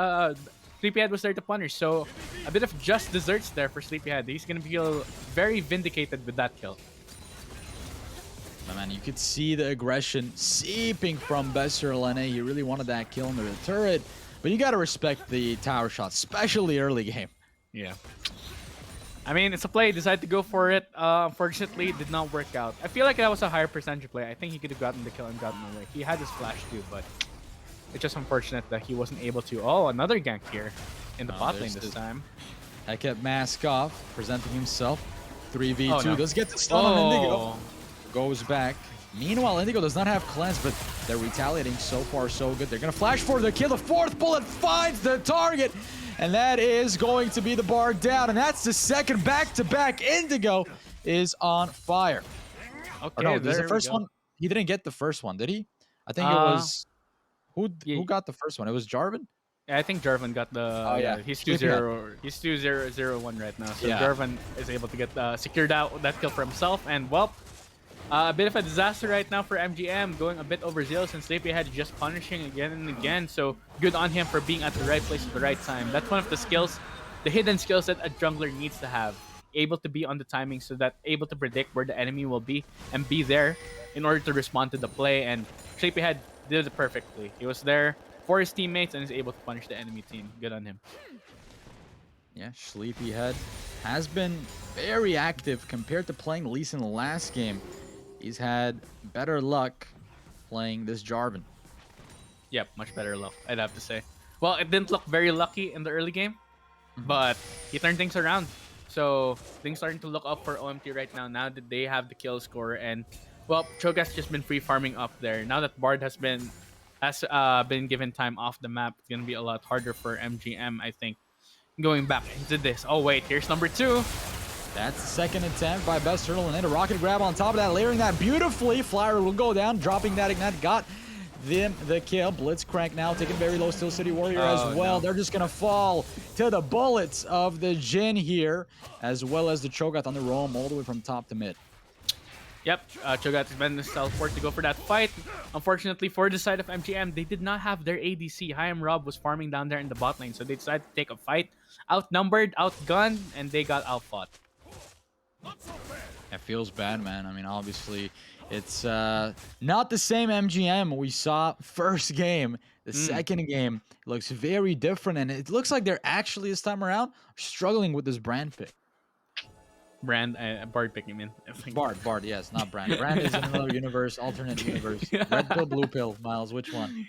Sleepyhead was there to punish. So a bit of just desserts there for Sleepyhead. He's gonna feel very vindicated with that kill. Man, you could see the aggression seeping from Best Turtle NA. He really wanted that kill into the turret, but you gotta respect the tower shot, especially early game. Yeah. I mean, it's a play. He decided to go for it. Unfortunately, it did not work out. I feel like that was a higher percentage play. I think he could have gotten the kill and gotten away. He had his flash too, but it's just unfortunate that he wasn't able to. Oh, another gank here in the bot lane this time. I kept mask off, presenting himself. 3v2. Oh, no. Does get the stun on Indigo. Oh, Goes back. Meanwhile, Indigo does not have cleanse, but they're retaliating so far so good. They're going to flash for the kill. The fourth bullet finds the target, and that is going to be the bar down, and that's the second back-to-back. Indigo is on fire. okay. Or no, there the we first go. one, he didn't get the first one, did he? I think it was... Who yeah. got the first one? It was Jarvan? Yeah, I think Jarvan got the. Oh, yeah. He's Sleepyhead. 2-0. He's 2-0-0-1 right now. So Yeah. Jarvan is able to get secured out that kill for himself, and well. A bit of a disaster right now for MGM, going a bit overzealous, and Sleepyhead just punishing again and again. So good on him for being at the right place at the right time. That's one of the skills, the hidden skills that a jungler needs to have. Able to be on the timing, so that able to predict where the enemy will be and be there in order to respond to the play. And Sleepyhead did it perfectly. He was there for his teammates and is able to punish the enemy team. Good on him. Yeah, Sleepyhead has been very active compared to playing Lee Sin in the last game. He's had better luck playing this Jarvan. Yep, much better luck, I'd have to say. Well, it didn't look very lucky in the early game, but he turned things around. So things starting to look up for OMT right now that they have the kill score. And well, Cho'Gath's just been free farming up there. Now that Bard has been given time off the map, it's gonna be a lot harder for MGM, I think. Going back into this. Oh wait, here's number 2. That's the second attempt by Best Turtle, and then a rocket grab on top of that, layering that beautifully. Flyer will go down, dropping that ignite, got them the kill. Blitzcrank now taking very low. Steel City Warrior as well. No. They're just gonna fall to the bullets of the Jhin here, as well as the Cho'Gath on the roam all the way from top to mid. Yep, Cho'Gath has been the teleport to go for that fight. Unfortunately, for the side of MGM, they did not have their ADC. Hyam Rob was farming down there in the bot lane, so they decided to take a fight. Outnumbered, outgunned, and they got outfought. It feels bad, man. I mean, obviously, it's not the same MGM we saw first game. The second game looks very different, and it looks like they're actually, this time around, struggling with this brand pick. Bard pick, you mean? I think. Bard, yes, not brand. Brand is in another universe, alternate universe. Red pill, blue pill. Miles, which one?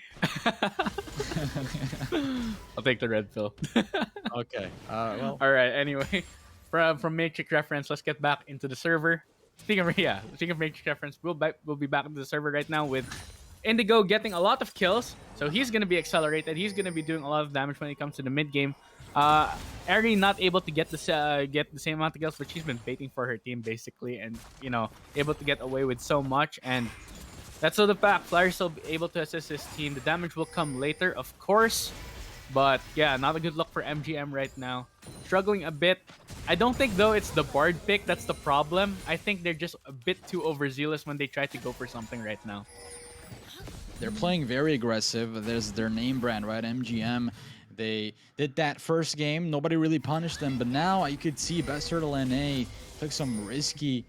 I'll take the red pill. Okay. Well, All right. Anyway, from Matrix reference, let's get back into the server. Speaking of Matrix reference, we'll be back into the server right now with Indigo getting a lot of kills. So he's gonna be accelerated. He's gonna be doing a lot of damage when it comes to the mid game. Ari not able to get the same amount of kills, but she's been baiting for her team basically, and able to get away with so much. And that's all the fact. Flyer's still able to assist his team. The damage will come later, of course. But yeah, not a good look for MGM right now. Struggling a bit. I don't think though it's the Bard pick that's the problem. I think they're just a bit too overzealous when they try to go for something right now. they're playing very aggressive. There's their name brand, right? MGM. They did that first game. Nobody really punished them. But now you could see Best Turtle NA took some risky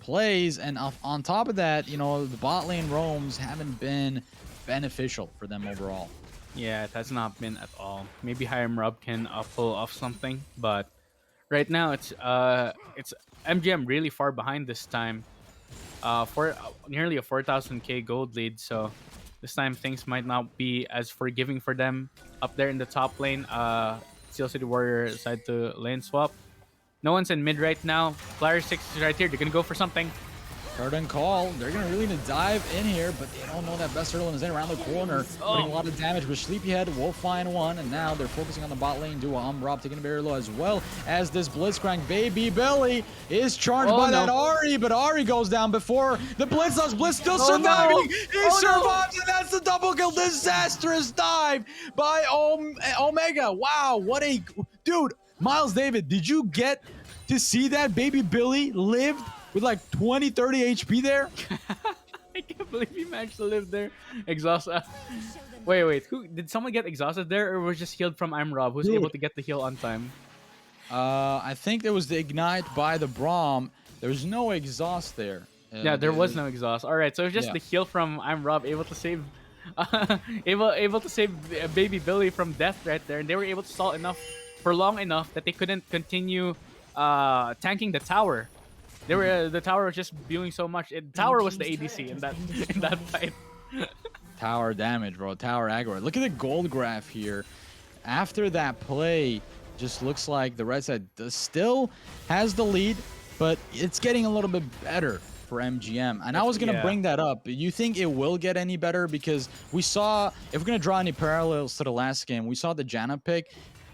plays. And on top of that, the bot lane roams haven't been beneficial for them overall. Yeah, it has not been at all. Maybe Hiram Rob can pull off something, but right now it's MGM really far behind this time. For nearly a 4,000k gold lead, so this time things might not be as forgiving for them up there in the top lane. Steel City Warrior decide to lane swap. No one's in mid right now. Flyer 6 is right here. They're gonna go for something. Curtain call. They're going to really need to dive in here, but they don't know that best turtle is in around the corner, putting a lot of damage with Sleepyhead. Will find one, and now they're focusing on the bot lane duo. Rob taking a very low, as well as this Blitzcrank. Baby Billy is charged by that Ari, but Ari goes down before the Blitz does. Blitz still surviving. He survives, and that's the double kill. Disastrous dive by Omega. Wow, what a... Dude, Miles David, did you get to see that? Baby Billy lived with like 20, 30 HP there? I can't believe he managed to live there. Exhaust. Wait. Who did someone get exhausted there, or was just healed from I'm Rob, who's able to get the heal on time? I think there was the ignite by the Braum. There was no exhaust there. Yeah, there was no exhaust. All right, so it's just the heal from I'm Rob, able to save, able to save Baby Billy from death right there, and they were able to stall enough for long enough that they couldn't continue tanking the tower. They were the tower was just doing so much. The tower was the ADC in that fight. Tower damage, bro. Tower aggro. Look at the gold graph here. After that play, just looks like the right side still has the lead, but it's getting a little bit better for MGM. And I was going to bring that up. You think it will get any better? Because we saw, if we're going to draw any parallels to the last game, we saw the Janna pick.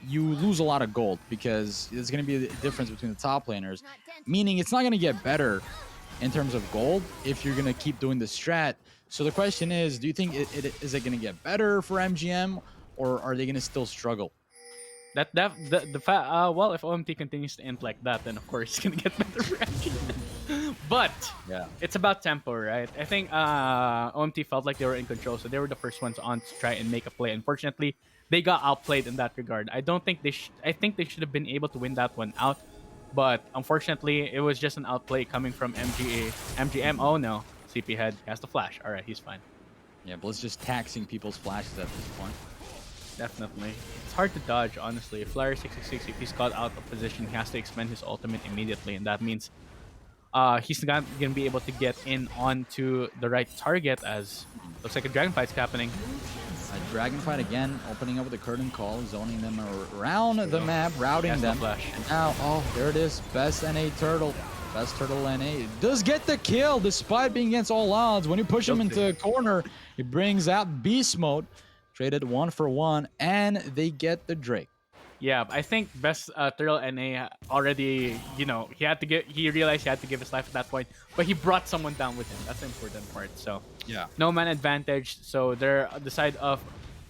You lose a lot of gold because there's going to be a difference between the top laners, meaning it's not going to get better in terms of gold if you're going to keep doing the strat. So the question is, do you think is it going to get better for MGM, or are they going to still struggle? Well, if OMT continues to int like that, then of course it's gonna get better for MGM. But it's about tempo, right? I think OMT felt like they were in control, so they were the first ones on to try and make a play. Unfortunately, they got outplayed in that regard. I don't think I think they should have been able to win that one out, but unfortunately, it was just an outplay coming from MGM. Oh no, CP Head has the flash. All right, he's fine. Yeah, Blitz just taxing people's flashes at this point. Definitely. It's hard to dodge, honestly. If Flyer 666, if he's caught out of position, he has to expend his ultimate immediately, and that means he's not going to be able to get in onto the right target, as looks like a dragon fight's happening. A dragon fight again, opening up with a curtain call, zoning them around the map, routing them. And now, oh, there it is. Best NA turtle. Best turtle NA does get the kill despite being against all odds. When you push him into a corner, he brings out beast mode. Traded 1-for-1, and they get the Drake. Yeah, I think best turtle NA already, he realized he had to give his life at that point, but he brought someone down with him. That's the important part. So yeah, no man advantage. So they're the side of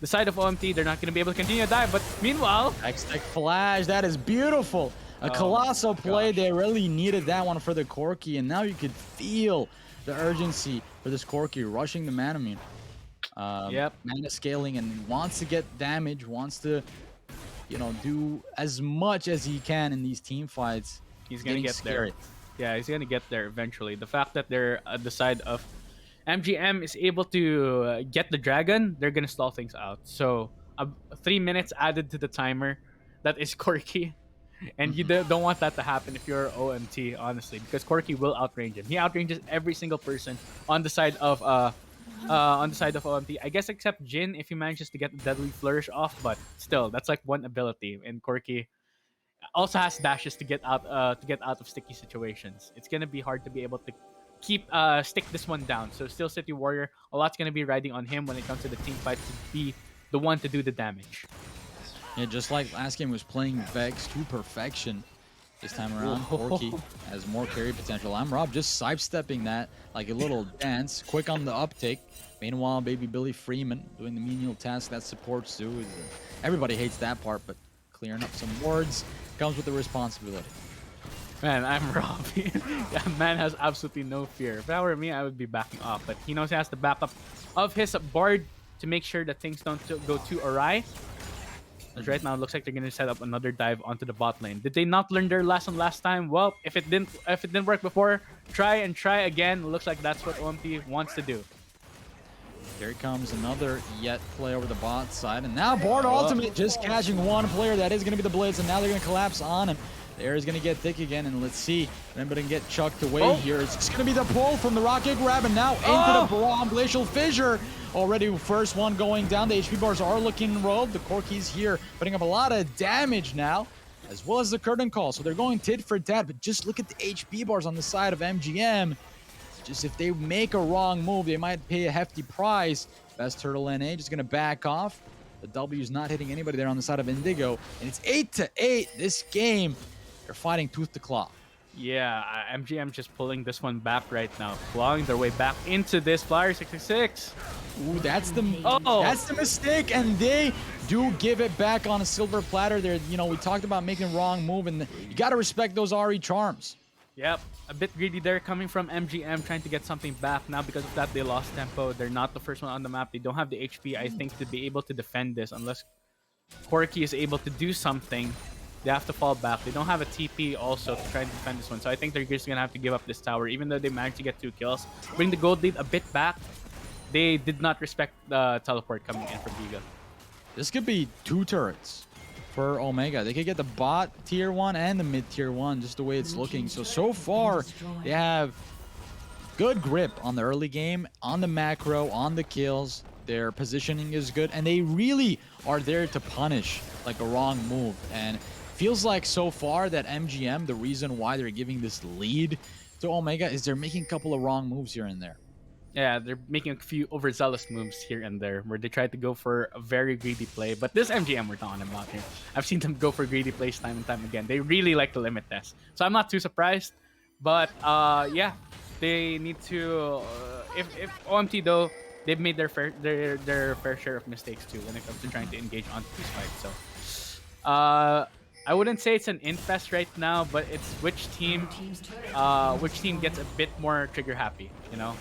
OMT. They're not going to be able to continue to die. But meanwhile, X-Tech flash. That is beautiful. A colossal play. They really needed that one for the Corki, and now you could feel the urgency for this Corki rushing the Manamune. Mana scaling and wants to get damage, wants to, do as much as he can in these team fights. He's gonna get there. Yeah, he's gonna get there eventually. The fact that they're at the side of MGM is able to get the dragon, they're gonna stall things out. So 3 minutes added to the timer. That is Corki. And you don't want that to happen if you're OMT, honestly, because Corki will outrange him. He outranges every single person on the side of OMT, I guess, except Jin if he manages to get the Deadly Flourish off, but still, that's like one ability. And Corki also has dashes to get out of sticky situations. It's gonna be hard to be able to stick this one down. So Steel City Warrior, a lot's gonna be riding on him when it comes to the team fight to be the one to do the damage. Yeah, just like last game, was playing Vex to perfection. This time around, Corki has more carry potential. I'm Rob just sidestepping that like a little dance, quick on the uptake. Meanwhile, Baby Billy Freeman doing the menial task that supports too. Everybody hates that part, but clearing up some wards comes with the responsibility. Man, I'm Rob. Yeah, man has absolutely no fear. If that were me, I would be backing off. But he knows he has the backup of his Bard to make sure that things don't go too awry. Because right now it looks like they're gonna set up another dive onto the bot lane. Did they not learn their lesson last time? Well, if it didn't work before, try and try again. Looks like that's what OMT wants to do. Here comes another yet play over the bot side. And now Board Ultimate just catching one player. That is going to be the Blitz. And now they're going to collapse on him. The air is going to get thick again. And let's see if anybody can get chucked away here. It's just going to be the pull from the Rocket Grab. And now into the Braum Glacial Fissure. Already first one going down. The HP bars are looking rolled. The Corki's here putting up a lot of damage now, as well as the Curtain Call. So they're going tit for tat. But just look at the HP bars on the side of MGM. Just if they make a wrong move, they might pay a hefty price. Best Turtle NA just going to back off. The W's not hitting anybody there on the side of Indigo. And it's 8-8 this game. They're fighting tooth to claw. Yeah, MGM just pulling this one back right now. Clawing their way back into this Flyer 66. Ooh, that's the mistake. And they do give it back on a silver platter there. You know, we talked about making wrong move. And you got to respect those RE charms. Yep, a bit greedy there coming from MGM, trying to get something back. Now because of that, they lost tempo. They're not the first one on the map. They don't have the HP, I think, to be able to defend this. Unless Corki is able to do something, they have to fall back. They don't have a TP also to try and defend this one. So I think they're just going to have to give up this tower. Even though they managed to get 2 kills, bring the gold lead a bit back, they did not respect the teleport coming in from Giga. This could be 2 turrets for Omega. They could get the bot tier 1 and the mid tier 1, just the way it's looking. So far, they have good grip on the early game, on the macro, on the kills. Their positioning is good, and they really are there to punish like a wrong move. And feels like so far that MGM, the reason why they're giving this lead to Omega is they're making a couple of wrong moves here and there. Yeah, they're making a few overzealous moves here and there where they try to go for a very greedy play. But this MGM we're talking about here, I've seen them go for greedy plays time and time again. They really like to limit test. So I'm not too surprised. But yeah, they need to... if OMT though, they've made their fair share of mistakes too when it comes to trying to engage onto these fights. So I wouldn't say it's an infest right now, but it's which team gets a bit more trigger happy, you know?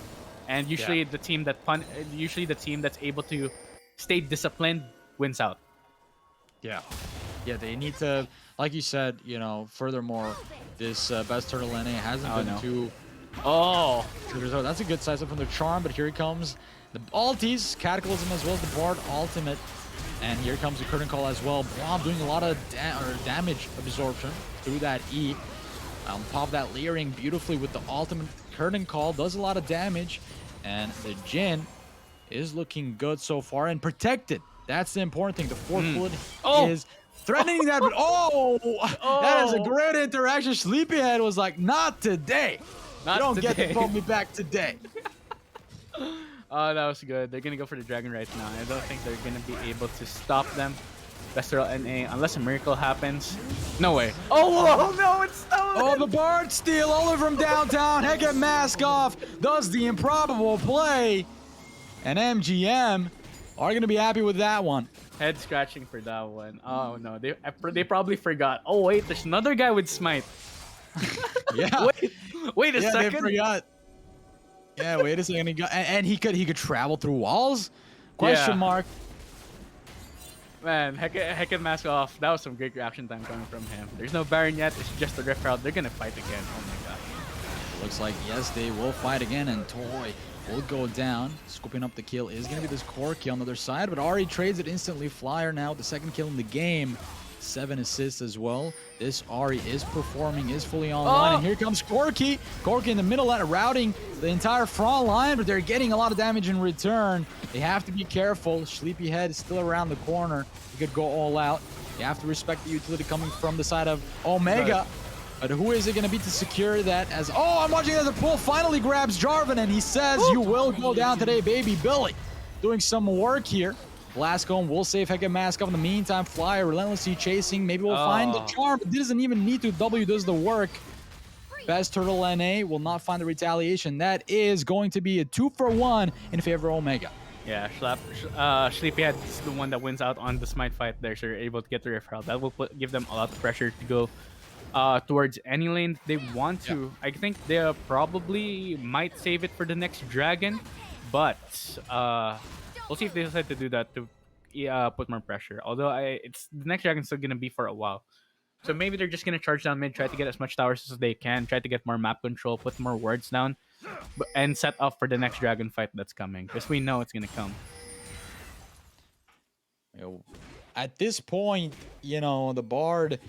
And usually the team that's able to stay disciplined wins out. Yeah, they need to, like you said, you know, furthermore, this Best Turtle NA hasn't been too... Oh! So that's a good size up from the Charm, but here comes the Altis, Cataclysm as well as the Bard Ultimate. And here comes the Curtain Call as well. Braum doing a lot of damage absorption through that E. On top of that, layering beautifully with the Ultimate. Curtain Call does a lot of damage. And the Jhin is looking good so far and protected. That's the important thing. The 4-foot is threatening that. But that is a great interaction. Sleepyhead was like, not today. You don't get to throw me back today. Oh, that was good. They're going to go for the Dragon right now. I don't think they're going to be able to stop them. Vestal NA, unless a miracle happens. No way. Oh, no, it's stolen. Oh, the Bard steal all over from downtown. Hecate mask off. Does the improbable play. And MGM are going to be happy with that one. Head scratching for that one. Oh, no. They probably forgot. Oh, wait. There's another guy with Smite. Yeah. Wait a second. They forgot. Yeah, wait a second. He could travel through walls? Question mark. Man, Hecate mask off. That was some great reaction time coming from him. There's no Baron yet. It's just a Rift Herald. They're gonna fight again. Oh my god. Looks like, yes, they will fight again, and Toy will go down. Scooping up the kill is gonna be this Corki on the other side, but Ari trades it instantly. Flyer now, the second kill in the game. 7 assists as well. This Ari is performing, is fully online, and here comes Corki. Corki in the middle, routing the entire front line, but they're getting a lot of damage in return. They have to be careful. Sleepyhead is still around the corner. He could go all out. You have to respect the utility coming from the side of Omega. Right. But who is it going to be to secure that? As I'm watching as the pull finally grabs Jarvan, and he says, "You will go down today, baby Billy." Doing some work here. Blascone will save Hecate mask up in the meantime. Flyer relentlessly chasing. Maybe we'll find the charm, but doesn't even need to. W does the work. Best Turtle NA will not find the retaliation. That is going to be a 2-for-1 in favor of Omega. Yeah, Sleepyhead is the one that wins out on the Smite fight there, so you're able to get the Rift Herald. That will give them a lot of pressure to go towards any lane they want to. I think they probably might save it for the next Dragon, but we'll see if they decide to do that to put more pressure. Although the next Dragon's still gonna be for a while, so maybe they're just gonna charge down mid, try to get as much towers as they can, try to get more map control, put more wards down. and set up for the next dragon fight that's coming, because we know it's gonna come. You know, at this point, the Bard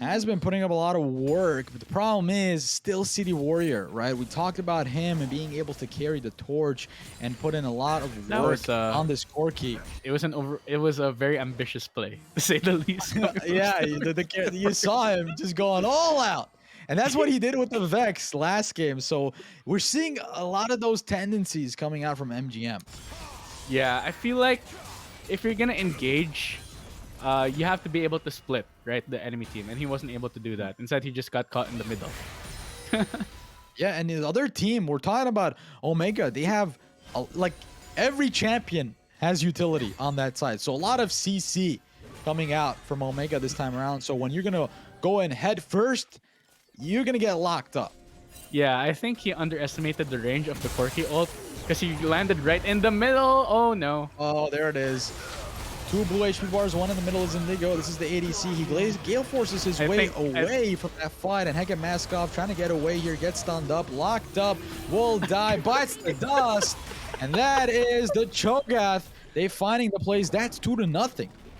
has been putting up a lot of work, but the problem is still City Warrior, right? We talked about him and being able to carry the torch and put in a lot of That work was on this Corki. it was a very ambitious play, to say the least. Yeah, you saw him just going all out. And that's what he did with the Vex last game. So we're seeing a lot of those tendencies coming out from MGM. Yeah, I feel like if you're gonna engage, you have to be able to split, right, the enemy team, and he wasn't able to do that. Instead, he just got caught in the middle. Yeah, and the other team, we're talking about Omega. They have, like, every champion has utility on that side. So a lot of CC coming out from Omega this time around. So when you're going to go in head first, you're going to get locked up. Yeah, I think he underestimated the range of the Corki ult because he landed right in the middle. Oh no. Oh, there it is. 2 blue HP bars, 1 in the middle is Indigo. This is the ADC. He Gale forces his way away from that fight, and Heket Maskov trying to get away here, gets stunned up, locked up, will die, bites the dust, and that is the Cho'Gath. They finding the plays. That's 2-0. Now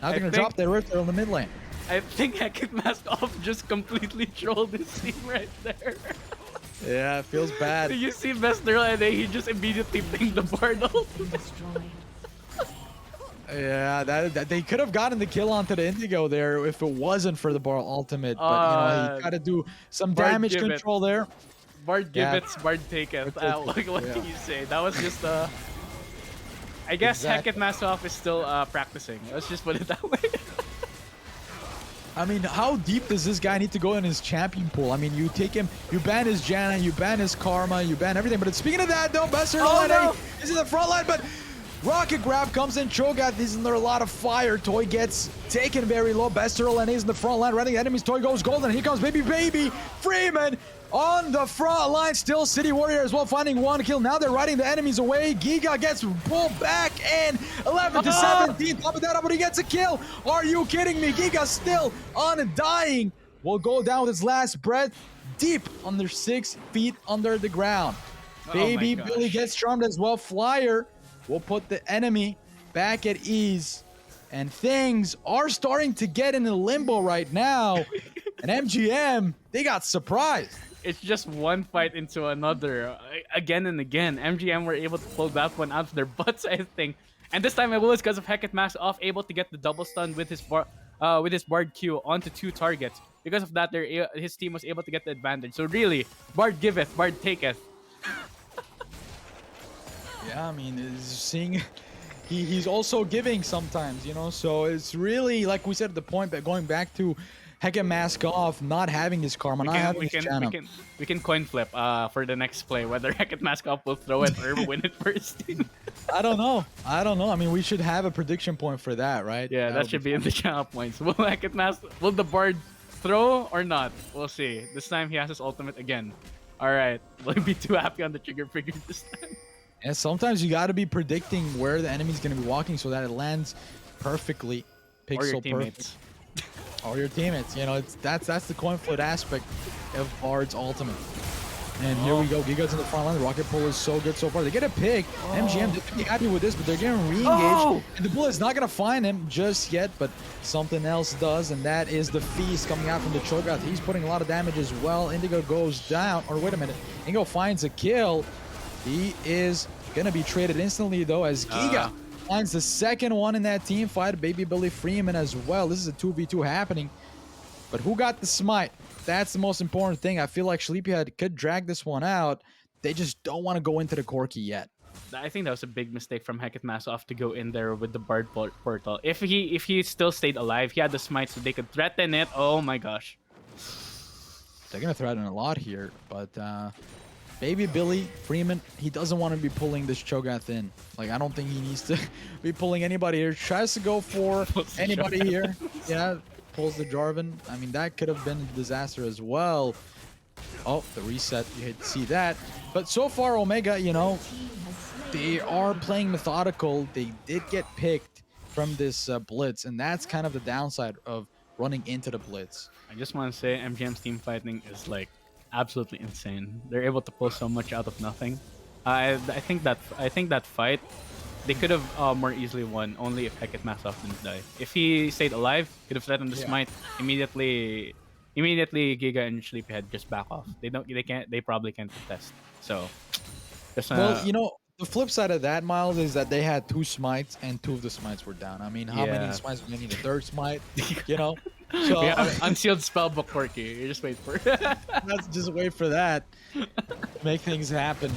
they're gonna drop their Rift on the mid lane. I think Heket Maskov just completely trolled his team right there. Yeah, it feels bad. You see Vestral and he just immediately pinged the Bard ult. Yeah, that they could have gotten the kill onto the Indigo there if it wasn't for the Bar ultimate. But you got to do some Bard damage control there. Bard giveth, Bard taketh. What can you say? That was just I guess Exactly. Heket Maskov is still practicing. Let's just put it that way. I mean, how deep does this guy need to go in his champion pool? I mean, you take him, you ban his Janna, you ban his Karma, you ban everything. But speaking of that, though, Besser is in the front line, but Rocket Grab comes in. Cho'Gath is under a lot of fire. Toy gets taken very low. Besterol and is in the front line, running enemies. Toy goes golden. Here comes Baby Freeman on the front line. Still City Warrior as well, finding 1 kill. Now they're riding the enemies away. Giga gets pulled back in 11 to 17. Top of that, but he gets a kill. Are you kidding me? Giga still undying. Will go down with his last breath, deep under 6 feet under the ground. Baby Billy gets charmed as well. Flyer will put the enemy back at ease. And things are starting to get in a limbo right now. And MGM, they got surprised. It's just one fight into another, again and again. MGM were able to pull that one out of their butts, I think. And this time it was because of Heket Maskov able to get the double stun with his Bard Q onto 2 targets. Because of that, his team was able to get the advantage. So really, Bard giveth, Bard taketh. Yeah, I mean, seeing he's also giving sometimes, so it's really, like we said at the point, but going back to Heket Maskov not having his Karma, not having his Janna. We can coin flip for the next play whether Heket Maskov will throw it or win it first. I don't know. I mean, we should have a prediction point for that, right? Yeah, that should be in the channel points. Will the Bard throw or not? We'll see. This time he has his ultimate again. All right, will he be too happy on the trigger figure this time? And sometimes you got to be predicting where the enemy's going to be walking so that it lands perfectly, pixel Or your perfect. teammates. Or your teammates. That's the coin flip aspect of Bard's ultimate. And here we go. Giga's in the front line. The rocket pull is so good so far. They get a pick. MGM didn't be happy with this, but they're getting re-engaged. And the bullet's not going to find him just yet, but something else does, and that is the feast coming out from the Cho'Gath. He's putting a lot of damage as well. Indigo goes down. Or wait a minute. Indigo finds a kill. He is going to be traded instantly, though, as Giga finds the second one in that team fight. Baby Billy Freeman as well. This is a 2v2 happening. But who got the smite? That's the most important thing. I feel like Sleepyhead could drag this one out. They just don't want to go into the Corki yet. I think that was a big mistake from Heket Maskov to go in there with the Bard portal. If he still stayed alive, he had the smite so they could threaten it. Oh my gosh. They're going to threaten a lot here, but Baby Billy Freeman, he doesn't want to be pulling this Cho'Gath in. Like, I don't think he needs to be pulling anybody here. Tries to go for anybody here. Yeah, pulls the Jarvan. I mean, that could have been a disaster as well. Oh, the reset. You hate to see that. But so far, Omega, they are playing methodical. They did get picked from this blitz, and that's kind of the downside of running into the blitz. I just want to say MGM's team fighting is like absolutely insane. They're able to pull so much out of nothing. I think that fight they could have more easily won only if Hecate Maxoff didn't die. If he stayed alive, could have threatened the Yeah. smite immediately. Immediately, Giga and Sleepyhead just back off. They don't. They can't. They probably can't contest. So just Well, the flip side of that, Miles, is that they had 2 smites and 2 of the smites were down. I mean, how many yeah. smites do they need? A third smite? You know? So We have unsealed spellbook Corky. You just wait for it. let's just wait for that. Make things happen.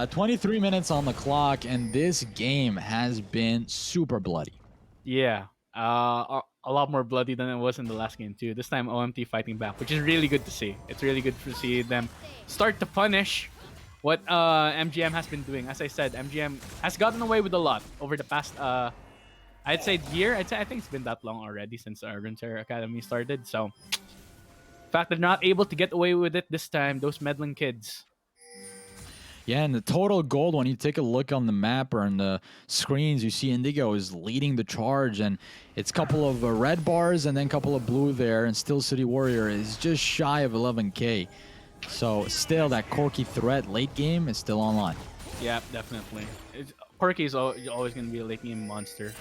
23 minutes on the clock, and this game has been super bloody. Yeah. A lot more bloody than it was in the last game too. This time OMT fighting back, which is really good to see. It's really good to see them start to punish what MGM has been doing. As I said, MGM has gotten away with a lot over the past I'd say year. I think it's been that long already since Runeterra Academy started. So the fact they're not able to get away with it this time, those meddling kids. Yeah, and the total gold, when you take a look on the map or on the screens, you see Indigo is leading the charge, and it's a couple of red bars and then a couple of blue there, and still City Warrior is just shy of 11k. So still that Corky threat late game is still online. Yeah, definitely. Corky is always going to be a late game monster,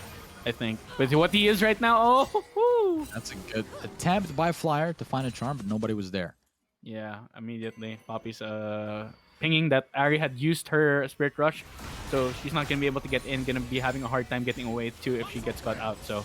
I think. But what he is right now, oh, That's a good attempt by Flyer to find a charm, but nobody was there. yeah, immediately. Poppy's pinging that Ari had used her Spirit Rush, so she's not gonna be able to get in. Gonna be having a hard time getting away too if she gets caught out. So,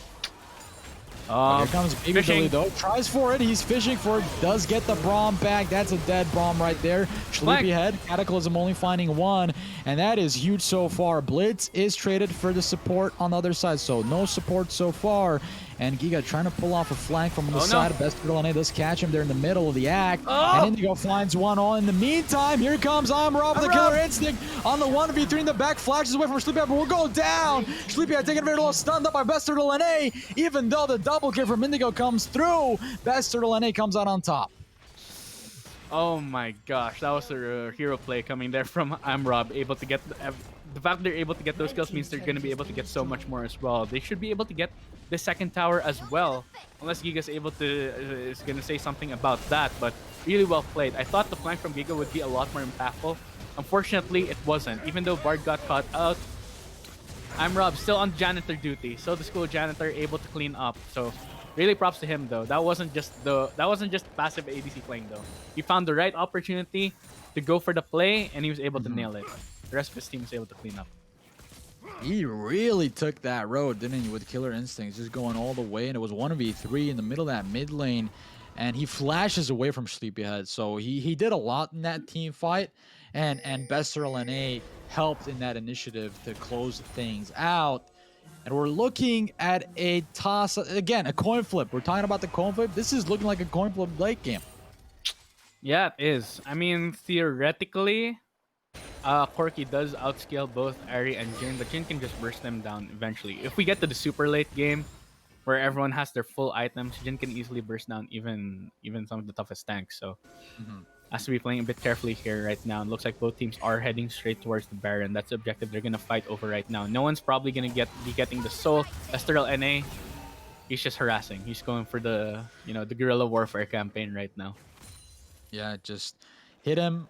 Here comes Baby fishing. Billy though. Tries for it. He's fishing for it. Does get the Braum back. That's a dead Braum right there. Sleepyhead. Cataclysm only finding 1. And that is huge so far. Blitz is traded for the support on the other side. So no support so far. And Giga trying to pull off a flank from the side. Best Turtle does catch him there in the middle of the act. And Indigo finds one all. In the meantime, here comes Rob with the killer instinct on the 1v3 in the back. Flashes away from Sleepyhead, but we'll go down. Sleepyhead taking a very little stunned up by Best Turtle NA. Even though the double kill from Indigo comes through, Best Turtle NA comes out on top. Oh my gosh, that was a hero play coming there from Rob. Able to get the fact they're able to get those kills means they're going to be able to get so much more as well. They should be able to get the second tower as well, unless Giga's able to is going to say something about that. But really well played. I thought the flank from Giga would be a lot more impactful. Unfortunately, it wasn't. Even though Bard got caught out, Rob still on janitor duty. So the school janitor able to clean up. So really props to him though. That wasn't just passive ADC playing though. He found the right opportunity to go for the play, and he was able to nail it. The rest of his team was able to clean up. He really took that road, didn't he, with Killer Instincts, just going all the way, and it was 1v3 in the middle of that mid lane, and he flashes away from Sleepyhead, so he did a lot in that team fight, and Bester LNA helped in that initiative to close things out. And we're looking at a toss, again, a coin flip. We're talking about the coin flip. This is looking like a coin flip late game. Yeah, it is. I mean, theoretically, Corky does outscale both Ari and Jin, but Jin can just burst them down eventually. If we get to the super late game, where everyone has their full items, Jin can easily burst down even some of the toughest tanks. So, has to be playing a bit carefully here right now. It looks like both teams are heading straight towards the Baron. That's the objective they're gonna fight over right now. No one's probably gonna be getting the soul. Estherel NA, he's just harassing. He's going for the the guerrilla warfare campaign right now. Yeah, just hit him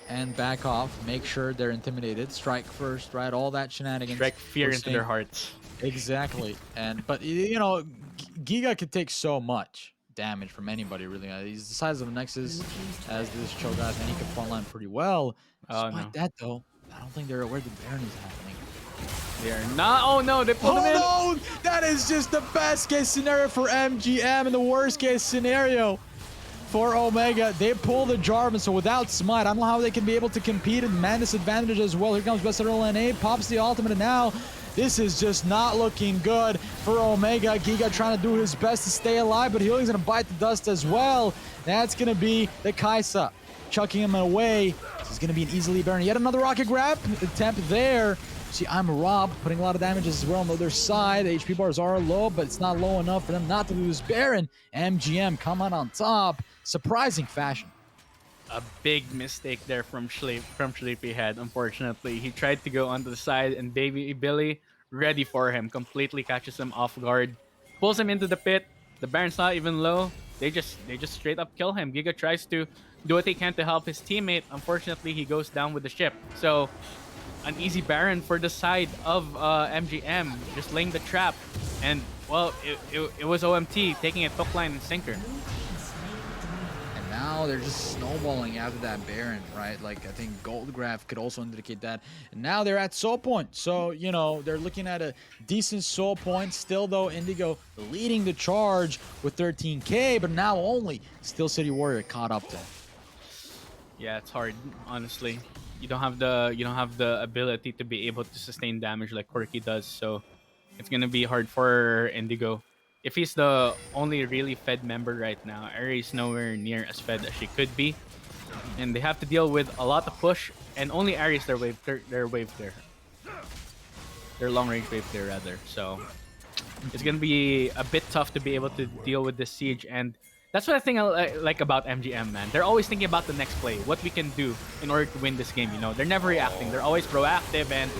and back off. Make sure they're intimidated. Strike first, right? All that shenanigans. Strike fear We're into their hearts. Exactly. But Giga could take so much damage from anybody, really. He's the size of a Nexus as this Cho'Gath, and he can frontline pretty well. Despite that, though, I don't think they're aware the Baron is happening. They are not. Oh no, they pulled him in. Oh no! That is just the best case scenario for MGM and the worst case scenario for Omega. They pull the Jarvan, so without Smite, I don't know how they can be able to compete and man this advantage as well. Here comes Best LNA, pops the ultimate, and now this is just not looking good for Omega. Giga trying to do his best to stay alive, but Healing's going to bite the dust as well. That's going to be the Kaisa, chucking him away. This is going to be an easily Baron. Yet another rocket grab attempt there. See, I'm Rob putting a lot of damage as well on the other side. The HP bars are low, but it's not low enough for them not to lose Baron. MGM come out on top. Surprising fashion. A big mistake there from Sleepyhead, unfortunately. He tried to go onto the side, and Baby Billy, ready for him, completely catches him off guard. Pulls him into the pit. The Baron's not even low. They just straight up kill him. Giga tries to do what they can to help his teammate. Unfortunately, he goes down with the ship. So an easy Baron for the side of MGM, just laying the trap. And, well, it was OMT taking it hook, line, and sinker. And now they're just snowballing after that Baron, right? Like, I think Goldgraph could also indicate that. And now they're at soul point. So, you know, they're looking at a decent soul point. Still, though, Indigo leading the charge with 13K, but now only Steel City Warrior caught up to him. Yeah, it's hard, honestly. You don't have the ability to be able to sustain damage like Corki does, so it's gonna be hard for Indigo. If he's the only really fed member right now, Aries nowhere near as fed as she could be, and they have to deal with a lot of push. And only Aries their wave there, their long range wave there rather. So it's gonna be a bit tough to be able to deal with this siege. And that's what I think I like about MGM, man. They're always thinking about the next play, what we can do in order to win this game. You know, they're never reacting. They're always proactive. And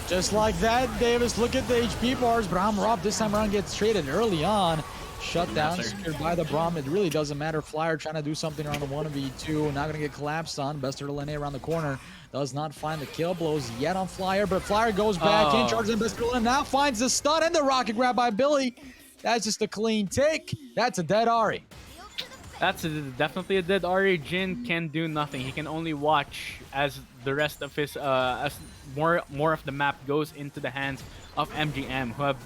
Just like that, Davis, look at the HP bars. Braum Rob this time around gets traded early on. Shut down, secured by the Braum. It really doesn't matter. Flyer trying to do something around the 1v2. Not going to get collapsed on. Bester Lene around the corner. Does not find the kill blows yet on Flyer, but Flyer goes back in, charges in. Bester Lene now finds the stun and the rocket grab by Billy. That's just a clean take. That's a dead Ari. that's definitely a dead Ari. Jin can do nothing. He can only watch as the rest of his as more of the map goes into the hands of MGM, who have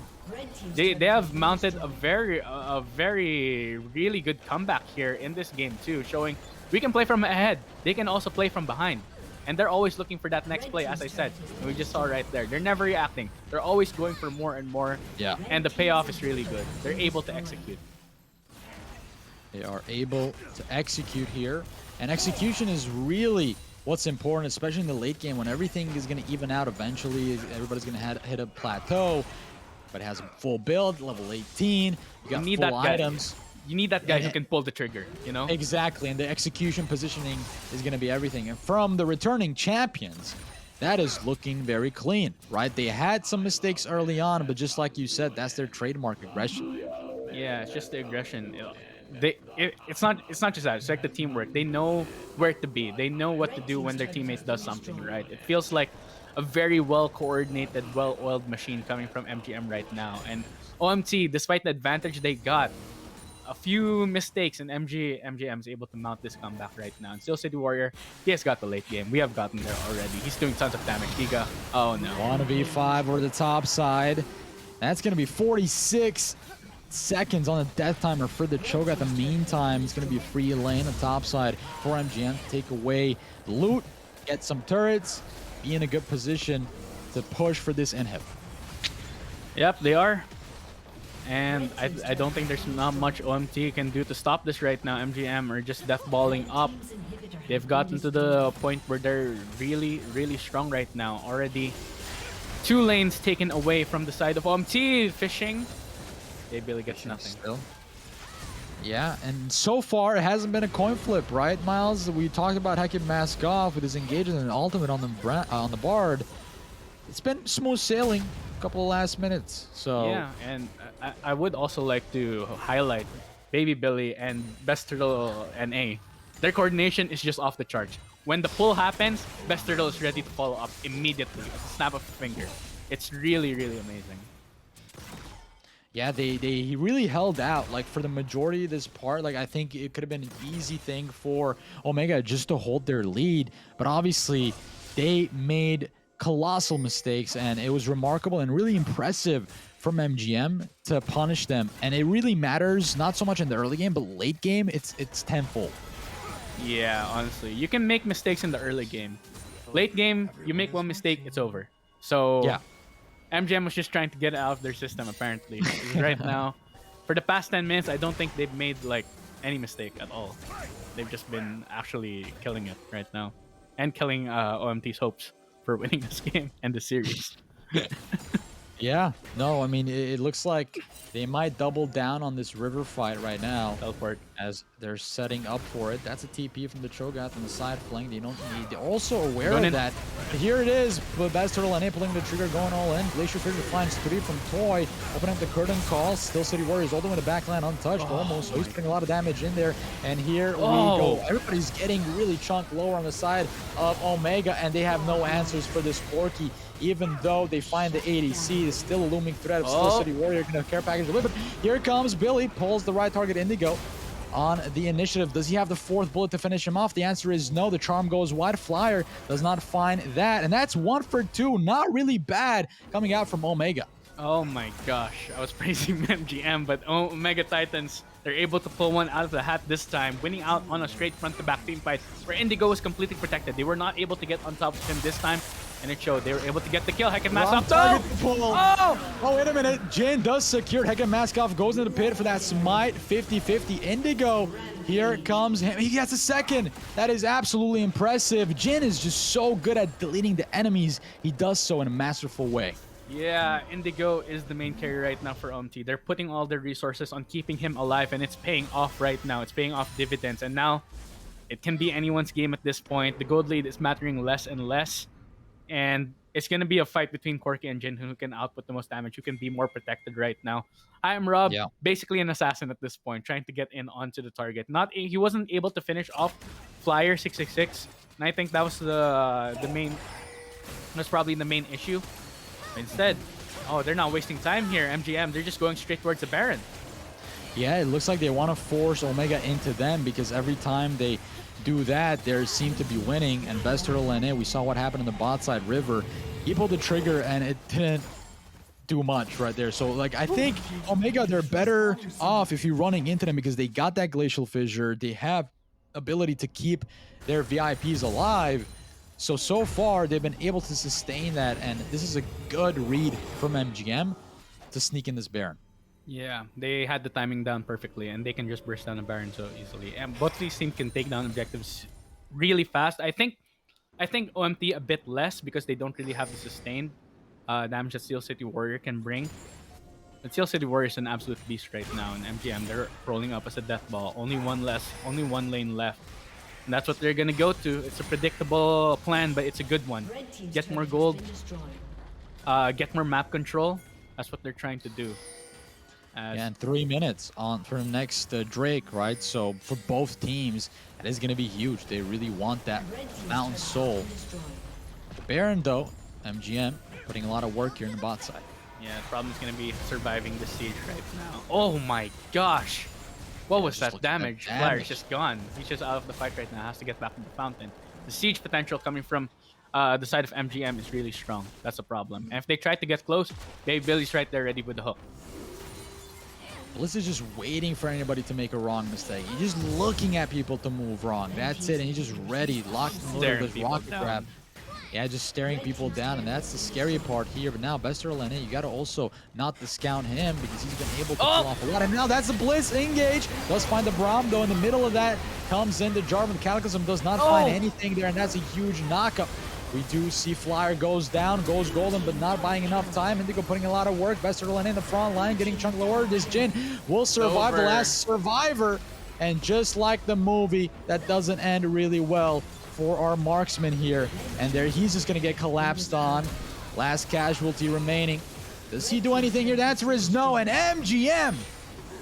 they have mounted a very really good comeback here in this game too, showing we can play from ahead. They can also play from behind. And they're always looking for that next play, as I said. And we just saw right there. They're never reacting. They're always going for more and more. Yeah. And the payoff is really good. They're able to execute. They are able to execute here. And execution is really what's important, especially in the late game when everything is going to even out eventually. Everybody's going to hit a plateau, but it has a full build, level 18. You got need full that guy. items. You need that guy who can pull the trigger, you know? Exactly, and the execution positioning is going to be everything. And from the returning champions, that is looking very clean, right? They had some mistakes early on, but just like you said, that's their trademark aggression. Yeah, it's just the aggression. It's not just that. It's like the teamwork. They know where to be. They know what to do when their teammates does something, right? It feels like a very well-coordinated, well-oiled machine coming from MGM right now. And OMT, despite the advantage they got, a few mistakes, and MGM is able to mount this comeback right now. And Steel City Warrior, he has got the late game. We have gotten there already. He's doing tons of damage. Giga, oh no. 1v5 over the top side. That's going to be 46 seconds on the death timer for the choke. At the meantime, it's going to be a free lane on the top side for MGM to take away the loot, get some turrets, be in a good position to push for this inhib. Yep, they are. And I don't think there's not much OMT can do to stop this right now. MGM are just deathballing up. They've gotten to the point where they're really strong right now. Already 2 lanes taken away from the side of OMT. Fishing. They barely gets nothing. Still. Yeah, and so far it hasn't been a coin flip, right, Miles? We talked about Heckin mask off with his engagement and ultimate on the Bard. It's been smooth sailing. Couple of last minutes. So yeah, and I would also like to highlight Baby Billy and Best Turtle NA. Their coordination is just off the charts. When the pull happens, Best Turtle is ready to follow up immediately. A snap of a finger. It's really amazing. yeah, he really held out. Like for the majority of this part, like I think it could have been an easy thing for Omega just to hold their lead, but obviously they made colossal mistakes, and it was remarkable and really impressive from MGM to punish them. And it really matters, not so much in the early game, but late game, it's tenfold. Yeah, honestly, you can make mistakes in the early game. Late game, you make one mistake, it's over. So Yeah. MGM was just trying to get it out of their system apparently. Right now, for the past 10 minutes, I don't think they've made like any mistake at all. They've just been actually killing it right now, and killing OMT's hopes for winning this game and the series. Yeah, no, I mean, it looks like they might double down on this river fight right now Teleport. as they're setting up for it. That's a TP from the Cho'Gath on the side flank. They don't need. They're also aware Going of in. that. Here it is, but Baz Turtle and pulling the trigger, going all in. Glacier Fissure finds 3 from Toy, opening up the curtain call. Still City Warriors all the way in the backline, untouched almost. So he's putting a lot of damage in there. And here we go. Oh. Everybody's getting really chunk lower on the side of Omega, and they have no answers for this Corki. Even though they find the ADC, there's still a looming threat of Steel City Warrior going to care package a little bit. Here comes Billy, pulls the right target Indigo on the initiative. Does he have the 4th bullet to finish him off? The answer is no. The charm goes wide. Flyer does not find that. And that's 1 for 2. Not really bad coming out from Omega. Oh my gosh, I was praising MGM, but Omega Titans, they're able to pull one out of the hat this time, winning out on a straight front-to-back team fight where Indigo was completely protected. They were not able to get on top of him this time, and it showed. They were able to get the kill. Heckin' Mask Wrong up. target to pull. Oh! Oh, wait a minute. Jin does secure. Heckin' Maskov goes into the pit for that smite. 50-50. Indigo. Here comes him. He gets a second. That is absolutely impressive. Jin is just so good at deleting the enemies. He does so in a masterful way. Yeah, Indigo is the main carry right now for OMT. They're putting all their resources on keeping him alive, and it's paying off right now. It's paying off dividends, and now it can be anyone's game at this point. The gold lead is mattering less and less, and it's going to be a fight between Corki and Jin who can output the most damage, who can be more protected right now. I am Rob, Yeah. basically an assassin at this point, trying to get in onto the target. He wasn't able to finish off Flyer 666, and I think that was the main. That's probably the main issue. Instead, oh, they're not wasting time here, MGM. They're just going straight towards the Baron. Yeah, it looks like they want to force Omega into them because every time they do that, they seem to be winning. And Best Turtle and we saw what happened in the bot side river. He pulled the trigger and it didn't do much right there. So, like, I think Omega, they're better off if you're running into them because they got that Glacial Fissure. They have ability to keep their VIPs alive. So far, they've been able to sustain that. And this is a good read from MGM to sneak in this Baron. Yeah, they had the timing down perfectly, and they can just burst down the Baron so easily. And both these teams can take down objectives really fast. I think OMT a bit less because they don't really have the sustained damage that Steel City Warrior can bring. But Steel City Warrior is an absolute beast right now, and MGM they're rolling up as a death ball. Only one lane left. And that's what they're gonna go to. It's a predictable plan, but it's a good one. Get more gold, get more map control. That's what they're trying to do. And 3 minutes on for the next Drake, right? So for both teams, that is going to be huge. They really want that Mountain Soul. Baron, though, MGM putting a lot of work here in the bot side. Yeah, the problem is going to be surviving the siege right now. Oh my gosh! What was Just that look at that damage? damage. Flyer's just gone. He's just out of the fight right now. Has to get back to the fountain. The siege potential coming from the side of MGM is really strong. That's a problem. And if they try to get close, Billy's right there ready with the hook. Blitz is just waiting for anybody to make a wrong mistake. He's just looking at people to move wrong. That's it, and he's just ready, locked in the Staring with people rocket down. grab. Yeah, just staring people down, and that's the scary part here. But now, Bester Lene, you got to also not discount him because he's been able to pull off a lot. And now that's the Blitz engage. Does find the Braum, though, in the middle of that. Comes into Jarvan. Cataclysm does not find anything there, and that's a huge knockup. We do see Flyer goes down, goes golden, but not buying enough time. Indigo putting a lot of work. Bester Lene in the front line, getting chunk lower. This Jin will survive the last survivor. And just like the movie, that doesn't end really well for our marksman here. And there he's just going to get collapsed on. Last casualty remaining. Does he do anything here? The answer is no. And MGM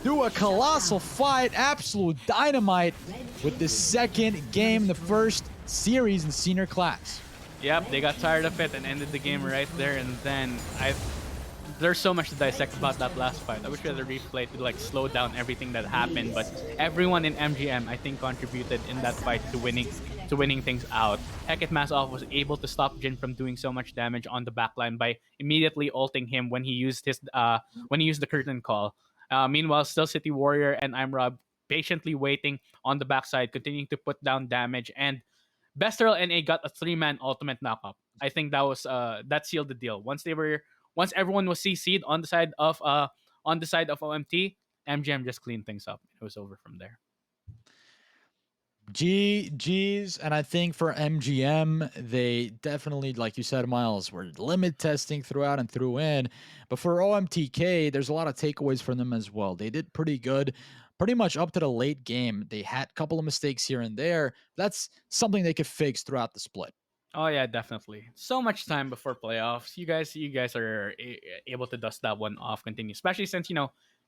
do a colossal fight. Absolute dynamite with the second game, the first series in senior class. Yep, they got tired of it and ended the game right there. And then there's so much to dissect about that last fight. I wish we had a replay to like slow down everything that happened. But everyone in MGM, I think, contributed in that fight to winning things out. Hecate Masov was able to stop Jin from doing so much damage on the backline by immediately ulting him when he used the curtain call. Meanwhile, still City Warrior and I'm Rob patiently waiting on the backside, continuing to put down damage, and Besterl NA got a 3-man ultimate knockup. I think that sealed the deal. Once everyone was CC'd on the side of OMT, MGM just cleaned things up. It was over from there. GG's, and I think for MGM, they definitely, like you said, Miles, were limit testing throughout and through in. But for OMTK, there's a lot of takeaways from them as well. They did pretty good, pretty much up to the late game. They had a couple of mistakes here and there. That's something they could fix throughout the split. Oh yeah, definitely. So much time before playoffs. You guys are able to dust that one off. Continue, especially since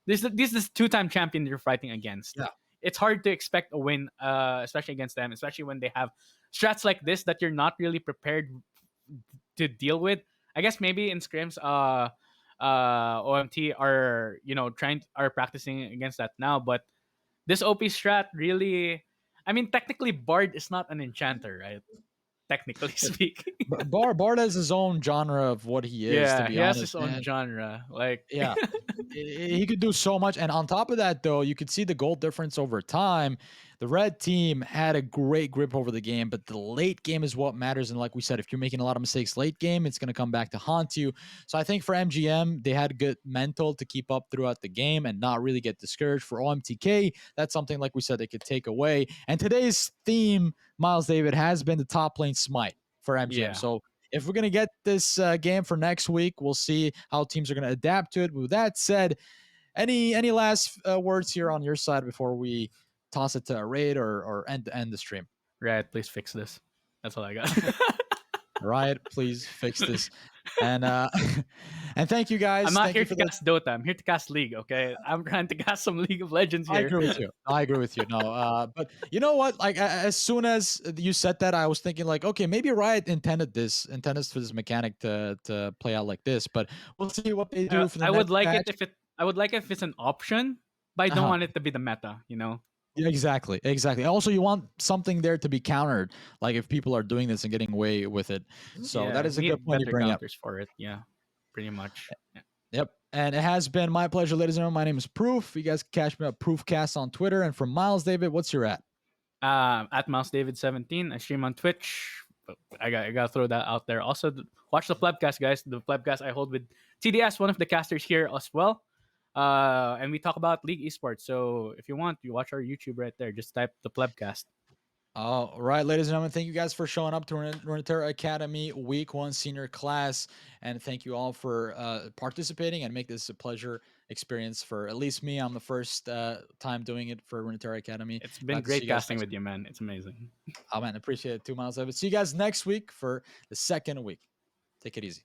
this is two-time champion you're fighting against. Yeah. It's hard to expect a win, especially against them, especially when they have strats like this that you're not really prepared to deal with. I guess maybe in scrims, OMT are are practicing against that now, but this OP strat really, I mean, technically Bard is not an enchanter, right? Technically speaking. Bard has his own genre of what he is, to Yeah, be he has honest, his own man. genre. Like, Yeah. He could do so much. And on top of that, though, you could see the goal difference over time. The red team had a great grip over the game, but the late game is what matters. And like we said, if you're making a lot of mistakes late game, it's going to come back to haunt you. So I think for MGM, they had good mental to keep up throughout the game and not really get discouraged. For OMTK, that's something, like we said, they could take away. And today's theme, Miles David, has been the top lane smite for MGM. yeah, So if we're going to get this game for next week, we'll see how teams are going to adapt to it. With that said, any last words here on your side before we toss it to a raid or end the stream? right. Please fix this. That's all I got. Right, please fix this. And and thank you I'm guys. not Thank here you to for the cast Dota. I'm here to cast League. Okay, I'm trying to cast some League of Legends I here. agree with you. I agree with you. No, but you know what? Like as soon as you said that, I was thinking like, okay, maybe Riot intended for this mechanic to play out like this. But we'll see what they do for the I would next like it patch. if it. I would like it if it's an option, but I don't Uh-huh. want it to be the meta. You know. Yeah, exactly, exactly. Also, you want something there to be countered, like if people are doing this and getting away with it. So that Yeah, is a good need point you better bring up. counters for it. Yeah, pretty much. Yeah. Yep. And it has been my pleasure, ladies and gentlemen. My name is Proof. You guys can catch me at Proofcast on Twitter. And from Miles David, what's your at? At Mouse David 17. I stream on Twitch. But I gotta throw that out there. Also, watch the Plebcast, guys. The Plebcast I hold with TDS, one of the casters here as well. And we talk about League Esports. So if you want, you watch our YouTube right there. Just type the Plebcast. All right, ladies and gentlemen, thank you guys for showing up to Runeterra Academy Week 1 Senior Class. And thank you all for participating and make this a pleasure experience for at least me. I'm the first time doing it for Runeterra Academy. It's been Glad to see great you guys casting next with week. you, man. It's amazing. Oh, man, appreciate it too, Miles David. See you guys next week for the second week. Take it easy.